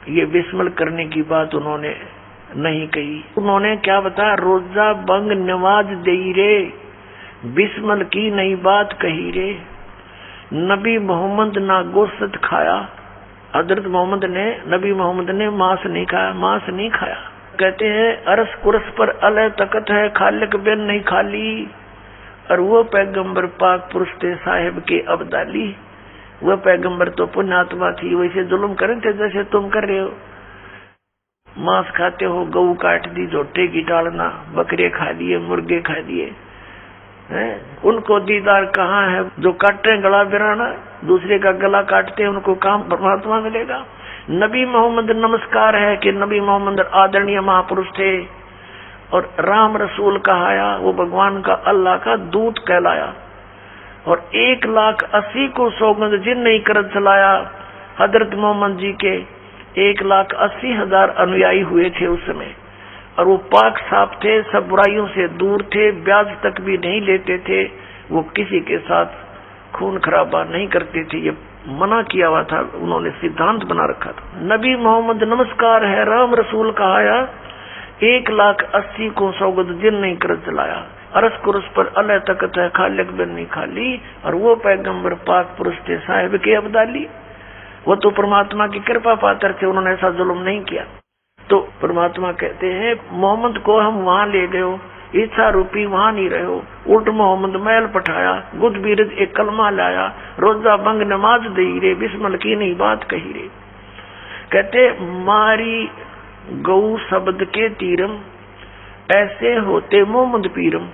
ये बिस्मिल करने की बात उन्होंने नहीं कही। उन्होंने क्या बताया, रोजा बंग नमाज दई रे, बिस्मिल की नई बात कही रे। नबी मोहम्मद ना गोश्त खाया, हजरत मोहम्मद ने, नबी मोहम्मद ने मांस नहीं खाया, मांस नहीं खाया। कहते हैं अरस कुरस पर अलह तकत है, खालिक बिन नहीं खाली, और वो पैगंबर पाक पुरुष थे साहिब के अब्दाली। वह पैगंबर तो पुण्यात्मा थी, वैसे जुल्म करे थे जैसे तुम कर रहे हो। मांस खाते हो, गऊ काट दी, झोटे की डालना, बकरे खा लिए, मुर्गे खा लिए, उनको दीदार कहाँ है। जो काटते हैं गला बिराना, दूसरे का गला काटते हैं, उनको काम परमात्मा मिलेगा। नबी मोहम्मद नमस्कार है कि नबी मोहम्मद आदरणीय महापुरुष थे, और राम रसूल कहाया, वो भगवान का अल्लाह का दूत कहलाया। और 1,80,000 को सौगंध जिन नहीं कर चलाया, हजरत मोहम्मद जी के 1,80,000 अनुयायी हुए थे उस समय, और वो पाक साफ थे, सब बुराइयों से दूर थे, ब्याज तक भी नहीं लेते थे, वो किसी के साथ खून खराबा नहीं करते थे, ये मना किया हुआ था, उन्होंने सिद्धांत बना रखा था। नबी मोहम्मद नमस्कार है, राम रसूल कहाया, 1,80,000 को सौगंध जिन नहीं कर चलाया, अरस कुरस पर अलह तकत है, खालिक बिन नहीं खाली, और वो पैगंबर पाक पुरुष थे साहिब के अब्दाली। वो तो परमात्मा की कृपा पात्र थे, उन्होंने ऐसा जुल्म नहीं किया। तो परमात्मा कहते हैं मोहम्मद को हम वहां ले गए, इच्छा रूपी वहां नहीं रहे, उल्ट मोहम्मद मैल पठाया, गुद बीरज एक कलमा लाया, रोजा बंग नमाज दई रे, बिस्मल की नहीं बात कही रे। कहते मारी गौ शब्द के तीरम, ऐसे होते मोहम्मद पीरम,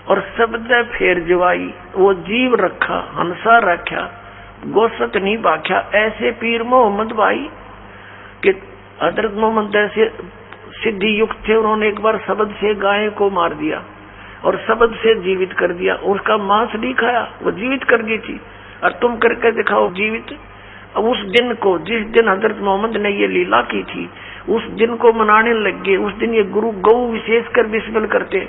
और शब्द फेर जवाई, वो जीव रखा हंसा रखा, गोसत नहीं बाख्या, ऐसे पीर मोहम्मद भाई। कि हजरत मोहम्मद ऐसे सिद्धि युक्त थे, उन्होंने एक बार शब्द से गाय को मार दिया और शब्द से जीवित कर दिया, उसका मांस नहीं खाया, वो जीवित कर दी थी, और तुम करके दिखाओ जीवित। अब उस दिन को, जिस दिन हजरत मोहम्मद ने ये लीला की थी, उस दिन को मनाने लग गए। उस दिन ये गुरु गौ विशेष कर बिस्मिल करते।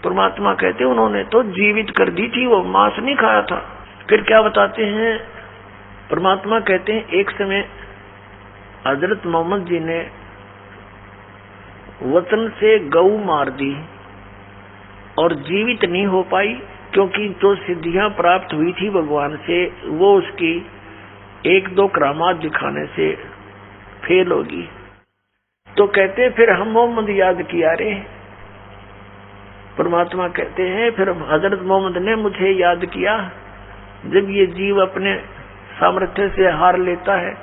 परमात्मा कहते उन्होंने तो जीवित कर दी थी, वो मांस नहीं खाया था। फिर क्या बताते हैं, परमात्मा कहते हैं एक समय हजरत मोहम्मद जी ने वचन से गऊ मार दी और जीवित नहीं हो पाई, क्योंकि जो सिद्धियां प्राप्त हुई थी भगवान से, वो उसकी 1-2 करामात दिखाने से फेल होगी। तो कहते फिर हम मोहम्मद याद किया रे। परमात्मा कहते हैं फिर हजरत मोहम्मद ने मुझे याद किया। जब ये जीव अपने सामर्थ्य से हार लेता है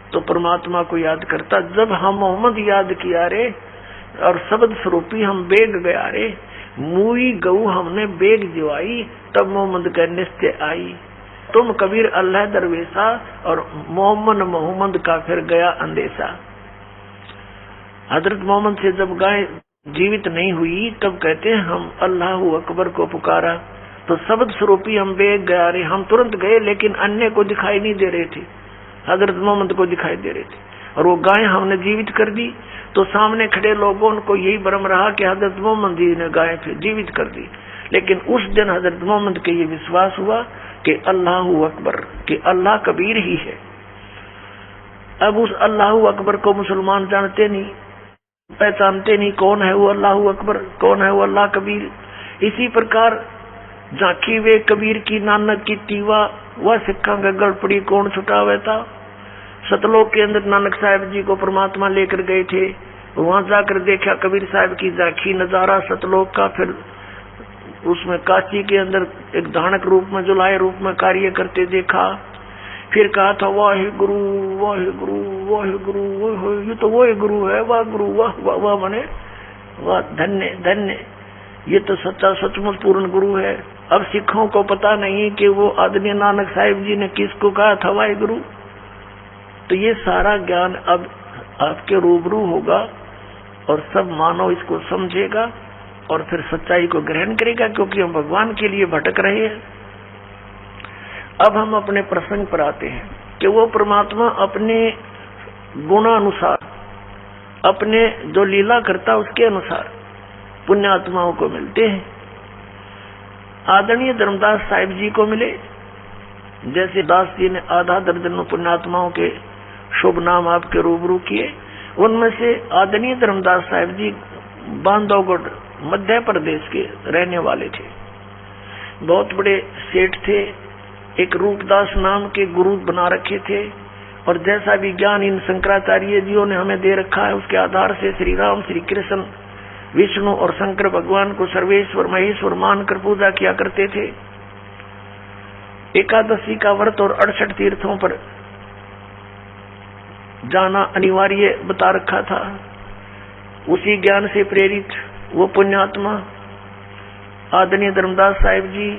तो परमात्मा को याद करता। जब हम मोहम्मद याद किया रे और शब्द स्वरूपी हम बेग गया रे, मुई गऊ हमने बेग जिवाई, तब मोहम्मद का निश्चय आई। तुम कबीर अल्लाह दरवेशा और मोहम्मद का फिर गया अंदेशा। हजरत मोहम्मद से जब गाय जीवित नहीं हुई, तब कहते हैं हम अल्लाहू अकबर को पुकारा तो शब्द स्वरूपी हम बेग गया रे, हम तुरंत गए लेकिन अन्य को दिखाई नहीं दे रहे थे, हजरत मोहम्मद को दिखाई दे रहे थे। और वो गाय हमने जीवित कर दी तो सामने खड़े लोगों को यही भ्रम रहा कि हजरत मोहम्मद जी ने गाय फिर जीवित कर दी। लेकिन उस दिन हजरत मोहम्मद के ये विश्वास हुआ कि अल्लाहू अकबर, कि अल्लाह कबीर ही है। अब उस अल्लाहू अकबर को मुसलमान जानते नहीं, पहचानते नहीं, कौन है वो अल्लाहू अकबर, कौन है वो अल्लाह कबीर। इसी प्रकार झांकी वे कबीर की नानक की तीवा, वह सिक्खा का गढ़ पड़ी कौन छुटावे था। सतलोक के अंदर नानक साहब जी को परमात्मा लेकर गए थे, वहां जाकर देखा कबीर साहब की झांकी, नजारा सतलोक का। फिर उसमें काशी के अंदर एक धानक रूप में, जुलाए रूप में कार्य करते देखा। फिर कहा था वाहे गुरु वाहे गुरु वाहे गुरु, ये तो वो गुरु है, वाह गुरु वाह मने वाह, धन्य धन्य, ये तो सच्चा सचमुच पूर्ण गुरु है। अब सिखों को पता नहीं कि वो आदरणीय नानक साहिब जी ने किसको कहा था वाहे गुरु। तो ये सारा ज्ञान अब आपके रूबरू होगा और सब मानव इसको समझेगा और फिर सच्चाई को ग्रहण करेगा, क्योंकि हम भगवान के लिए भटक रहे हैं। अब हम अपने प्रसंग पर आते हैं कि वो परमात्मा अपने गुणानुसार, अपने जो लीला करता उसके अनुसार पुण्यात्माओं को मिलते हैं। आदरणीय धर्मदास साहिब जी को मिले, जैसे दास जी ने आधा दर्जन पुण्यात्माओं के शुभ नाम आपके रूबरू किए। उनमें से आदरणीय धर्मदास साहिब जी बांधवगढ़ मध्य प्रदेश के रहने वाले थे, बहुत बड़े सेठ थे, एक रूपदास नाम के गुरु बना रखे थे। और जैसा भी ज्ञान इन शंकराचार्य जियों ने हमें दे रखा है उसके आधार से श्री राम, श्री कृष्ण, विष्णु और शंकर भगवान को सर्वेश्वर महेश्वर मानकर पूजा किया करते थे। एकादशी का व्रत और 68 तीर्थों पर जाना अनिवार्य बता रखा था। उसी ज्ञान से प्रेरित वो पुण्यात्मा आदरणीय धर्मदास साहिब जी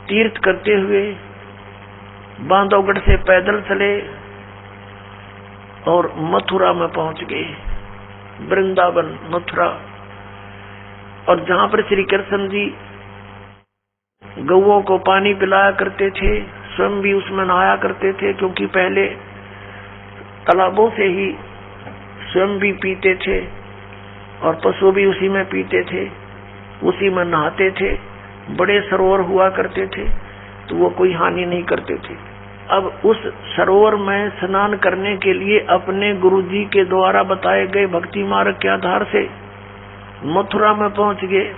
तीर्थ करते हुए बांधवगढ़ से पैदल चले और मथुरा में पहुंच गए, वृंदावन मथुरा। और जहां पर श्री कृष्ण जी गौओं को पानी पिलाया करते थे, स्वयं भी उसमें नहाया करते थे, क्योंकि पहले तालाबों से ही स्वयं भी पीते थे और पशु भी उसी में पीते थे, उसी में नहाते थे। बड़े सरोवर हुआ करते थे तो वो कोई हानि नहीं करते थे। अब उस सरोवर में स्नान करने के लिए अपने गुरुजी के द्वारा बताए गए भक्ति मार्ग के आधार से मथुरा में पहुंच गए।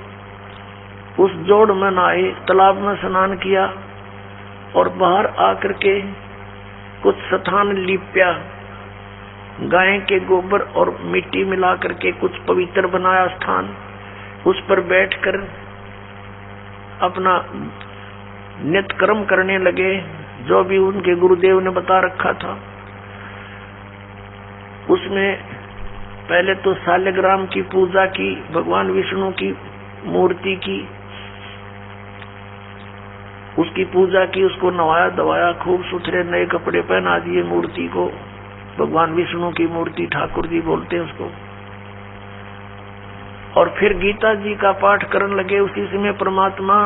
उस जोड़ में नहाए, तालाब में स्नान किया और बाहर आकर के कुछ स्थान लिप्या, गाय के गोबर और मिट्टी मिला करके कुछ पवित्र बनाया स्थान, उस पर बैठकर अपना नित्य कर्म करने लगे जो भी उनके गुरुदेव ने बता रखा था। उसमें पहले तो शालिग्राम की पूजा की, भगवान विष्णु की मूर्ति की, उसकी पूजा की, उसको नवाया दवाया, खूब सुथरे नए कपड़े पहना दिए मूर्ति को। भगवान विष्णु की मूर्ति ठाकुर जी बोलते हैं उसको। और फिर गीता जी का पाठ करने लगे। उसी समय परमात्मा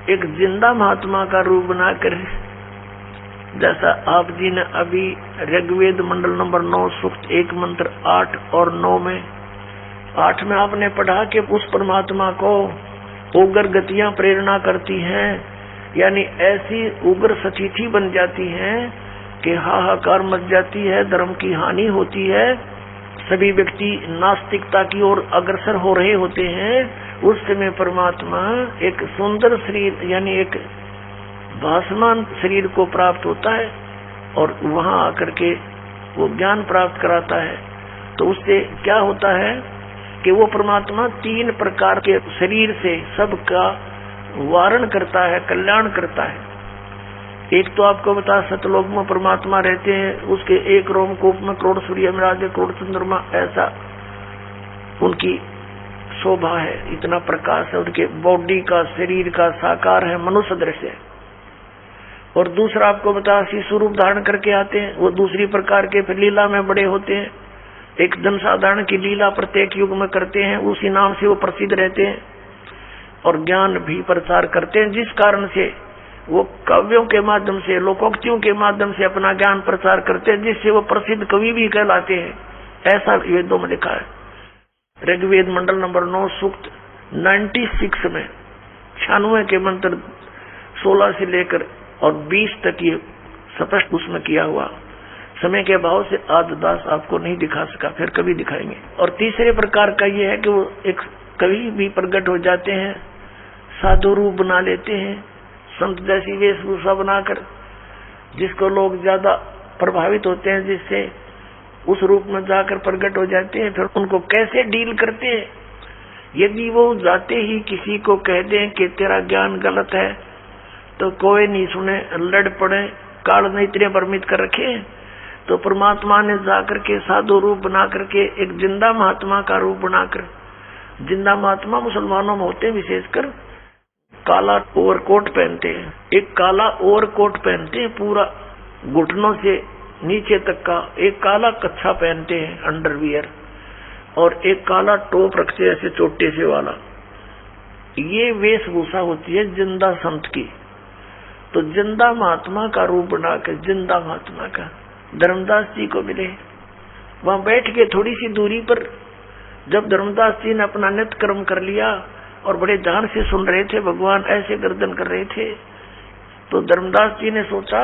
एक जिंदा महात्मा का रूप बनाकर, जैसा आप जी ने अभी ऋग्वेद मंडल नंबर 9 सूक्त 1 मंत्र 8 और 9 में 8 में आपने पढ़ा कि उस परमात्मा को उग्र गतियां प्रेरणा करती हैं, यानी ऐसी उग्र सतिथि बन जाती हैं कि हाहाकार मच जाती है, धर्म की हानि होती है, सभी व्यक्ति नास्तिकता की ओर अग्रसर हो रहे होते हैं। उस समय परमात्मा एक सुंदर शरीर यानी एक भासमान शरीर को प्राप्त होता है और वहां आकर के वो ज्ञान प्राप्त कराता है। तो उससे क्या होता है कि वो परमात्मा 3 प्रकार के शरीर से सबका वारण करता है, कल्याण करता है। एक तो आपको बता, सतलोक में परमात्मा रहते हैं, उसके एक रोमकूप में करोड़ सूर्य विराजे, करोड़ चंद्रमा, ऐसा उनकी शोभा है, इतना प्रकाश है उनके बॉडी का, शरीर का, साकार है, मनुष्य दृश्य। और दूसरा आपको बता, शिशु रूप धारण करके आते हैं, वो दूसरी प्रकार के, फिर लीला में बड़े होते हैं, एक जनसाधारण की लीला प्रत्येक युग में करते हैं, उसी नाम से वो प्रसिद्ध रहते हैं और ज्ञान भी प्रचार करते हैं, जिस कारण से वो काव्यों के माध्यम से, लोकोक्तियों के माध्यम से अपना ज्ञान प्रचार करते हैं, जिससे वो प्रसिद्ध कवि भी कहलाते हैं। ऐसा वेदों में लिखा है। ऋग्वेद मंडल नंबर 9 सूक्त 96 में 96 के मंत्र 16 से लेकर और 20 तक ये स्पष्ट उसमें किया हुआ। समय के अभाव से आज दास आपको नहीं दिखा सका, फिर कभी दिखाएंगे। और तीसरे प्रकार का ये है कि वो एक कवि भी प्रकट हो जाते हैं, साधु रूप बना लेते हैं, संत जैसी वेशभूषा बनाकर, जिसको लोग ज्यादा प्रभावित होते हैं, जिससे उस रूप में जाकर प्रकट हो जाते हैं। फिर उनको कैसे डील करते हैं? यदि वो जाते ही किसी को कह दें कि तेरा ज्ञान गलत है तो कोई नहीं सुने, लड़ पड़े, काल ने इतने भ्रमित कर रखे, तो परमात्मा ने जाकर के साधु रूप बना करके एक जिंदा महात्मा का रूप बनाकर, जिंदा महात्मा मुसलमानों में होते हैं, विशेषकर काला ओवरकोट पहनते हैं, एक काला ओवरकोट पहनते हैं पूरा घुटनों से नीचे तक का, एक काला कच्छा पहनते हैं अंडरवियर, और एक काला टोप रखते हैं ऐसे चोटे से वाला। ये वेशभूषा होती है जिंदा संत की। तो जिंदा महात्मा का रूप बनाकर, जिंदा महात्मा का धर्मदास जी को मिले। वहां बैठ के थोड़ी सी दूरी पर जब धर्मदास जी ने अपना नित्य कर्म कर लिया और बड़े ध्यान से सुन रहे थे, भगवान ऐसे गर्दन कर रहे थे, तो धर्मदास जी ने सोचा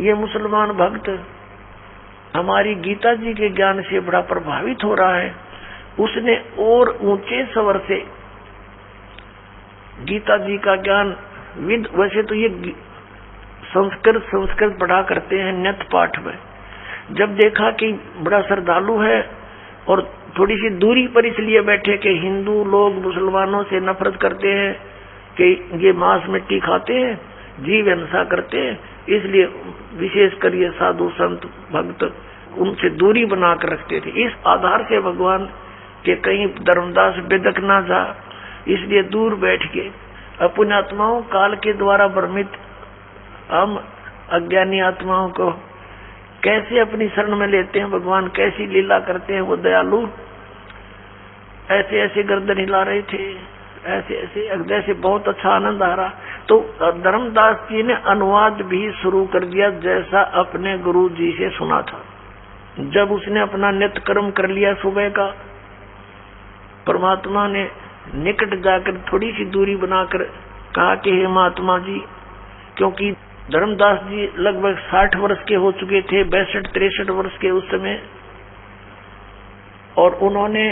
ये मुसलमान भक्त हमारी गीता जी के ज्ञान से बड़ा प्रभावित हो रहा है। उसने और ऊंचे स्वर से गीता जी का ज्ञान विद, वैसे तो ये संस्कृत पढ़ा करते हैं नित्य पाठ में, जब देखा कि बड़ा श्रद्धालु है और थोड़ी सी दूरी पर इसलिए बैठे कि हिंदू लोग मुसलमानों से नफरत करते हैं कि ये मांस मिट्टी खाते हैं, जीव हिंसा करते हैं, इसलिए विशेषकर ये साधु संत भक्त उनसे दूरी बनाकर रखते थे। इस आधार से भगवान के कहीं धर्मदास बेदक ना जा, इसलिए दूर बैठ के अपनी आत्माओं काल के द्वारा भ्रमित हम अज्ञानी आत्माओं को कैसे अपनी शरण में लेते हैं, भगवान कैसी लीला करते हैं वो दयालु। ऐसे ऐसे गर्दन हिला रहे थे, ऐसे ऐसे जैसे बहुत अच्छा आनंद आ रहा। तो धर्मदास जी ने अनुवाद भी शुरू कर दिया जैसा अपने गुरु जी से सुना था। जब उसने अपना नित्य कर्म कर लिया सुबह का, परमात्मा ने निकट जाकर थोड़ी सी दूरी बनाकर कहा कि हे महात्मा जी, क्योंकि धर्मदास जी लगभग 60 वर्ष के हो चुके थे, 62-63 वर्ष के उस समय, और उन्होंने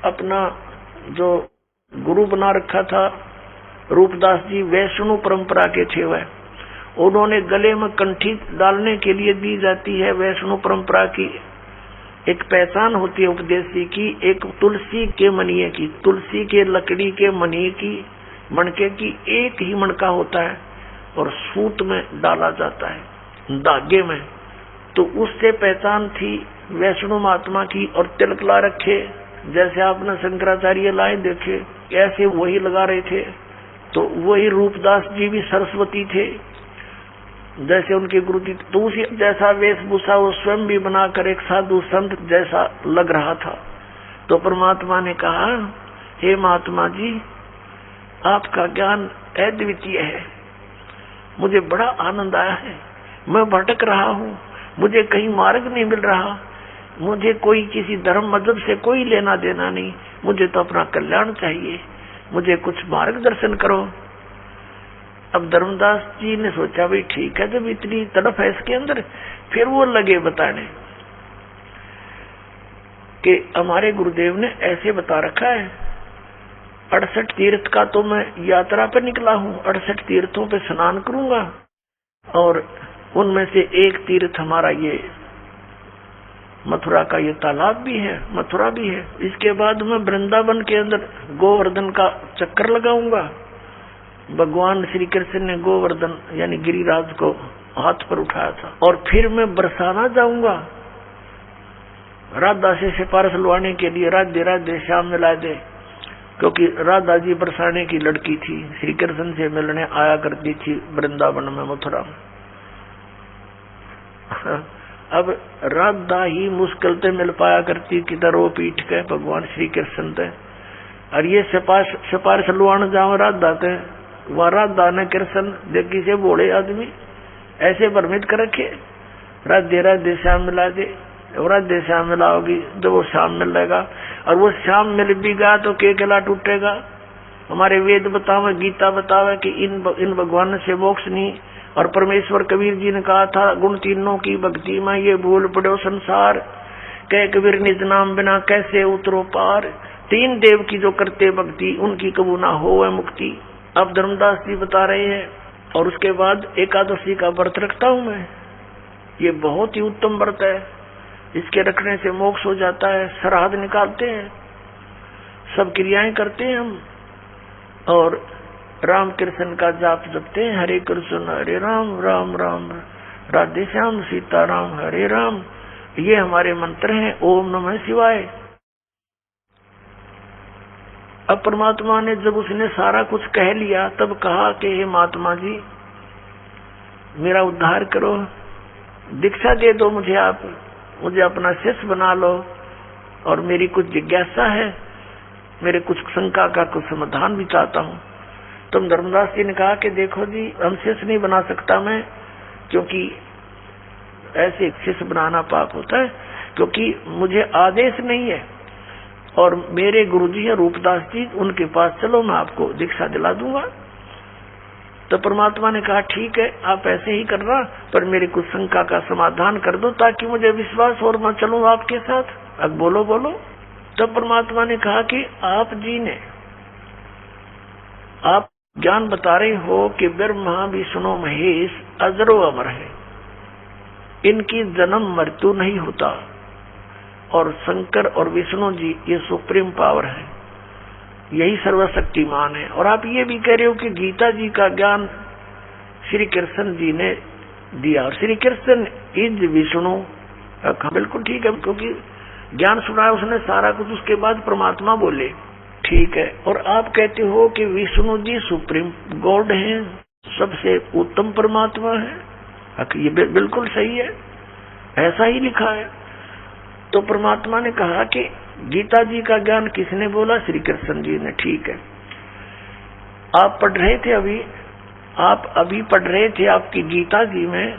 अपना जो गुरु बना रखा था रूपदास जी वैष्णव परंपरा के थे। वह उन्होंने गले में कंठी डालने के लिए दी जाती है वैष्णव परंपरा की एक पहचान होती है उपदेशी की, एक तुलसी के मणिये की, तुलसी के लकड़ी के मणि की, मणके की एक ही मणका होता है और सूत में डाला जाता है धागे में। तो उससे पहचान थी वैष्णव महात्मा की। और तिलक ला रखे, जैसे आपने शंकराचार्य लाए देखे, ऐसे वही लगा रहे थे। तो वही रूपदास जी भी सरस्वती थे जैसे उनके गुरु जी, तो उसी जैसा वेशभूषा वो स्वयं भी बनाकर एक साधु संत जैसा लग रहा था। तो परमात्मा ने कहा, हे महात्मा जी, आपका ज्ञान अद्वितीय है, मुझे बड़ा आनंद आया है, मैं भटक रहा हूँ, मुझे कहीं मार्ग नहीं मिल रहा, मुझे कोई किसी धर्म मजहब से कोई लेना देना नहीं, मुझे तो अपना कल्याण चाहिए, मुझे कुछ मार्गदर्शन करो। अब धर्मदास जी ने सोचा भाई ठीक है, जब इतनी तड़प है इसके अंदर, फिर वो लगे बताने कि हमारे गुरुदेव ने ऐसे बता रखा है, 68 तीर्थ का तो मैं यात्रा पे निकला हूँ, 68 तीर्थों पे स्नान करूंगा और उनमें से एक तीर्थ हमारा ये मथुरा का ये तालाब भी है, मथुरा भी है। इसके बाद मैं वृंदावन के अंदर गोवर्धन का चक्कर लगाऊंगा। भगवान श्री कृष्ण ने गोवर्धन यानी गिरिराज को हाथ पर उठाया था। और फिर मैं बरसाना जाऊंगा, राधा से सिफारिश लुआने के लिए, राधे राधे श्याम मिला दे, क्योंकि राधा जी बरसाने की लड़की थी, श्री कृष्ण से मिलने आया करती थी वृंदावन में, मथुरा में। अब राधा ही मुश्किल से मिल पाया करती किधर वो पीठ के भगवान श्री कृष्ण थे, और ये सिफारिश लुआन जाओ राधा थे, वह राधा ने कृष्ण देखी से बोले आदमी ऐसे भ्रमित कर रखे, राधे राधे श्याम मिला दे, और राधे श्याम मिलाओगी तो वो श्याम मिलेगा, और वो श्याम मिल भी गया तो के गला टूटेगा। हमारे वेद बतावे, गीता बतावे कि इन भगवान से मोक्ष नहीं, और परमेश्वर कबीर जी ने कहा था गुण तीनों की भक्ति में ये भूल पड़ो संसार, कह कबीर निज नाम बिना कैसे उतरो पार, तीन देव की जो करते भक्ति उनकी कबू ना हो वह मुक्ति। अब धर्मदास जी बता रहे हैं। और उसके बाद एकादशी का व्रत रखता हूं मैं, ये बहुत ही उत्तम व्रत है, इसके रखने से मोक्ष हो जाता है। श्राद्ध निकालते हैं, सब क्रियाएं करते हैं हम, और राम कृष्ण का जाप जपते हैं, हरे कृष्ण हरे राम राम राम राधे श्याम सीता राम हरे राम, ये हमारे मंत्र हैं। ओम नमः शिवाय। अब परमात्मा ने जब उसने सारा कुछ कह लिया तब कहा कि हे महात्मा जी मेरा उद्धार करो, दीक्षा दे दो मुझे, आप मुझे अपना शिष्य बना लो, और मेरी कुछ जिज्ञासा है, मेरे कुछ शंका का कुछ समाधान भी चाहता हूँ। तुम धर्मदास जी ने कहा कि देखो जी हम शिष्य नहीं बना सकता मैं, क्योंकि ऐसे शिष्य बनाना पाप होता है, क्योंकि मुझे आदेश नहीं है, और मेरे गुरुजी हैं रूपदास जी, उनके पास चलो मैं आपको दीक्षा दिला दूंगा। तो परमात्मा ने कहा ठीक है आप ऐसे ही करना, पर मेरी कुछ शंका का समाधान कर दो ताकि मुझे विश्वास और मैं चलूं आपके साथ। अब बोलो बोलो। तब परमात्मा ने कहा कि आप जी ने आप ज्ञान बता रहे हो कि ब्रह्मा विष्णु महेश अजरो अमर है, इनकी जन्म मृत्यु नहीं होता, और शंकर और विष्णु जी ये सुप्रीम पावर है, यही सर्वशक्तिमान है। और आप ये भी कह रहे हो कि गीता जी का ज्ञान श्री कृष्ण जी ने दिया, और श्री कृष्ण इज विष्णु। बिल्कुल ठीक है, क्योंकि ज्ञान सुनाया उसने सारा कुछ, उसके बाद परमात्मा बोले ठीक है। और आप कहते हो कि विष्णु जी सुप्रीम गॉड हैं, सबसे उत्तम परमात्मा है, ये बिल्कुल सही है, ऐसा ही लिखा है। तो परमात्मा ने कहा कि गीता जी का ज्ञान किसने बोला? श्री कृष्ण जी ने। ठीक है, आप पढ़ रहे थे आप अभी पढ़ रहे थे आपकी गीता जी में,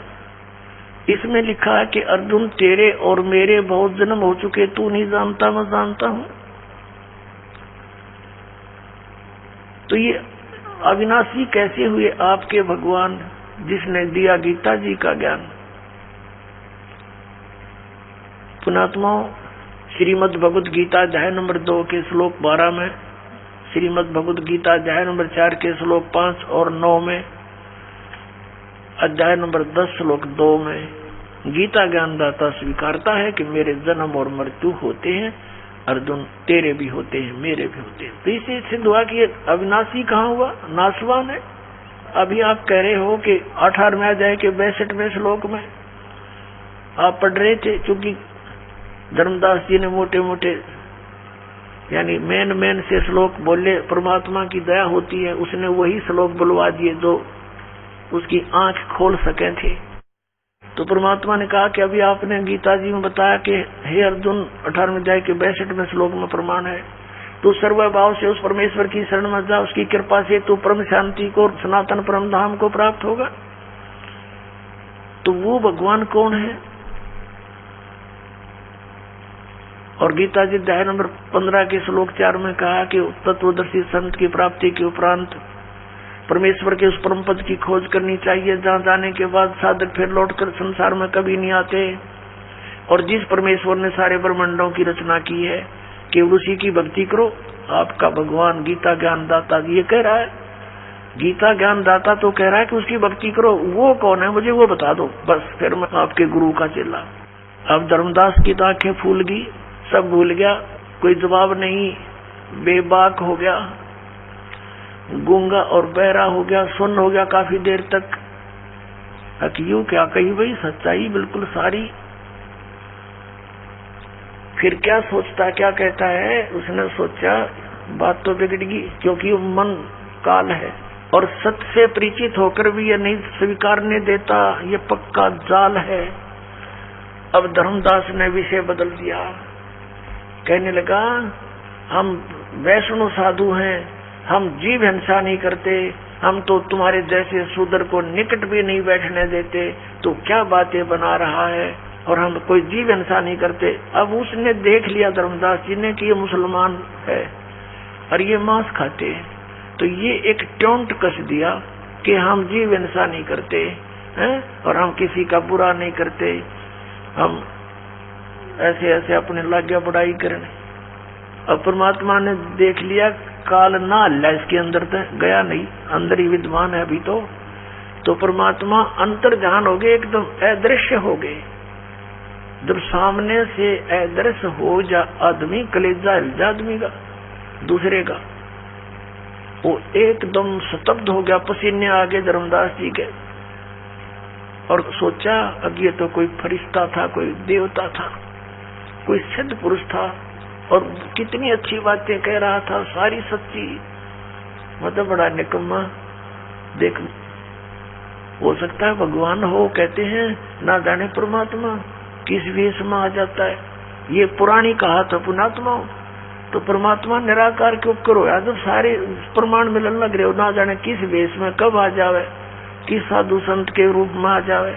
इसमें लिखा है कि अर्जुन तेरे और मेरे बहुत जन्म हो चुके, तू नहीं जानता मैं जानता हूं। तो ये अविनाशी कैसे हुए आपके भगवान जिसने दिया गीता जी का ज्ञान? पुणात्माओं, श्रीमद् भगवद गीता अध्याय नंबर 2 के श्लोक 12 में, श्रीमद् भगवद गीता अध्याय नंबर 4 के श्लोक 5 और 9 में, अध्याय नंबर 10 श्लोक 2 में गीता ज्ञानदाता स्वीकारता है कि मेरे जन्म और मृत्यु होते हैं, अर्जुन तेरे भी होते हैं, मेरे भी होते हैं। तो इससे सिद्ध हुआ कि अविनाशी कहाँ हुआ? नाशवान है। अभी आप कह रहे हो कि 18वें अध्याय के 62वें श्लोक में आप पढ़ रहे थे, चूंकि धर्मदास जी ने मोटे मोटे यानी मेन से श्लोक बोले, परमात्मा की दया होती है, उसने वही श्लोक बुलवा दिए जो उसकी आंख खोल सके थे। तो परमात्मा ने कहा कि अभी आपने गीता जी में बताया कि हे अर्जुन 18वें अध्याय के 62वें श्लोक में प्रमाण है, तू सर्वभाव से उस परमेश्वर की शरण में जा, उसकी कृपा से तू परम शांति को, सनातन परम धाम को प्राप्त होगा। तो वो भगवान कौन है? और गीता जी अध्याय नंबर 15 के श्लोक 4 में कहा कि तत्वदर्शी संत की प्राप्ति के उपरांत परमेश्वर के उस परम पद की खोज करनी चाहिए जहां जाने के बाद साधक फिर लौटकर संसार में कभी नहीं आते। और जिस परमेश्वर ने सारे ब्रह्मांडों की रचना की है, केवल उसी की भक्ति करो। आपका भगवान गीता ज्ञान दाता ये कह रहा है, गीता ज्ञान दाता तो कह रहा है कि उसकी भक्ति करो। वो कौन है मुझे वो बता दो, बस फिर मैं आपके गुरु का चेला। अब धर्मदास की तो आंखें फूल गई, सब भूल गया, कोई जवाब नहीं, बेबाक हो गया, गूंगा और बहरा हो गया, सुन्न हो गया काफी देर तक। यूं क्या कही भाई, सच्चाई बिल्कुल सारी। फिर क्या सोचता क्या कहता है? उसने सोचा बात तो बिगड़ गई, क्योंकि मन काल है और सत्य से परिचित होकर भी ये नहीं स्वीकारने देता, ये पक्का जाल है। अब धर्मदास ने विषय बदल दिया, कहने लगा हम वैष्णव साधु हैं, हम जीव हिंसा नहीं करते, हम तो तुम्हारे जैसे शूद्र को निकट भी नहीं बैठने देते, तो क्या बातें बना रहा है, और हम कोई जीव हिंसा नहीं करते। अब उसने देख लिया धर्मदास जी ने कि ये मुसलमान है और ये मांस खाते हैं, तो ये एक टोंट कस दिया कि हम जीव हिंसा नहीं करते हैं और हम किसी का बुरा नहीं करते, हम ऐसे ऐसे अपने लाग्या बढ़ाई करने। अब परमात्मा ने देख लिया काल ना हल्ला इसके अंदर तक गया नहीं, अंदर ही विद्वान है अभी तो परमात्मा अंतर्ध्यान हो गए, एकदम अदृश्य हो गए। जब सामने से अदृश्य हो जा आदमी, कलेजा हिल जा आदमी का दूसरे का, वो एकदम स्तब्ध हो गया, पसीने आ गए धर्मदास जी के, और सोचा अब ये तो कोई फरिश्ता था, कोई देवता था, कोई सिद्ध पुरुष था, और कितनी अच्छी बातें कह रहा था, सारी सच्ची, मतलब बड़ा निकम्मा। देख हो सकता है भगवान हो, कहते हैं ना जाने परमात्मा किस वेश में आ जाता है, ये पुरानी कहा था पुणात्मा। तो परमात्मा निराकार के ऊपर हो, जब सारे प्रमाण मिलन लग रहे हो, ना जाने किस वेश में कब आ जावे, किस साधु संत के रूप में आ जावे।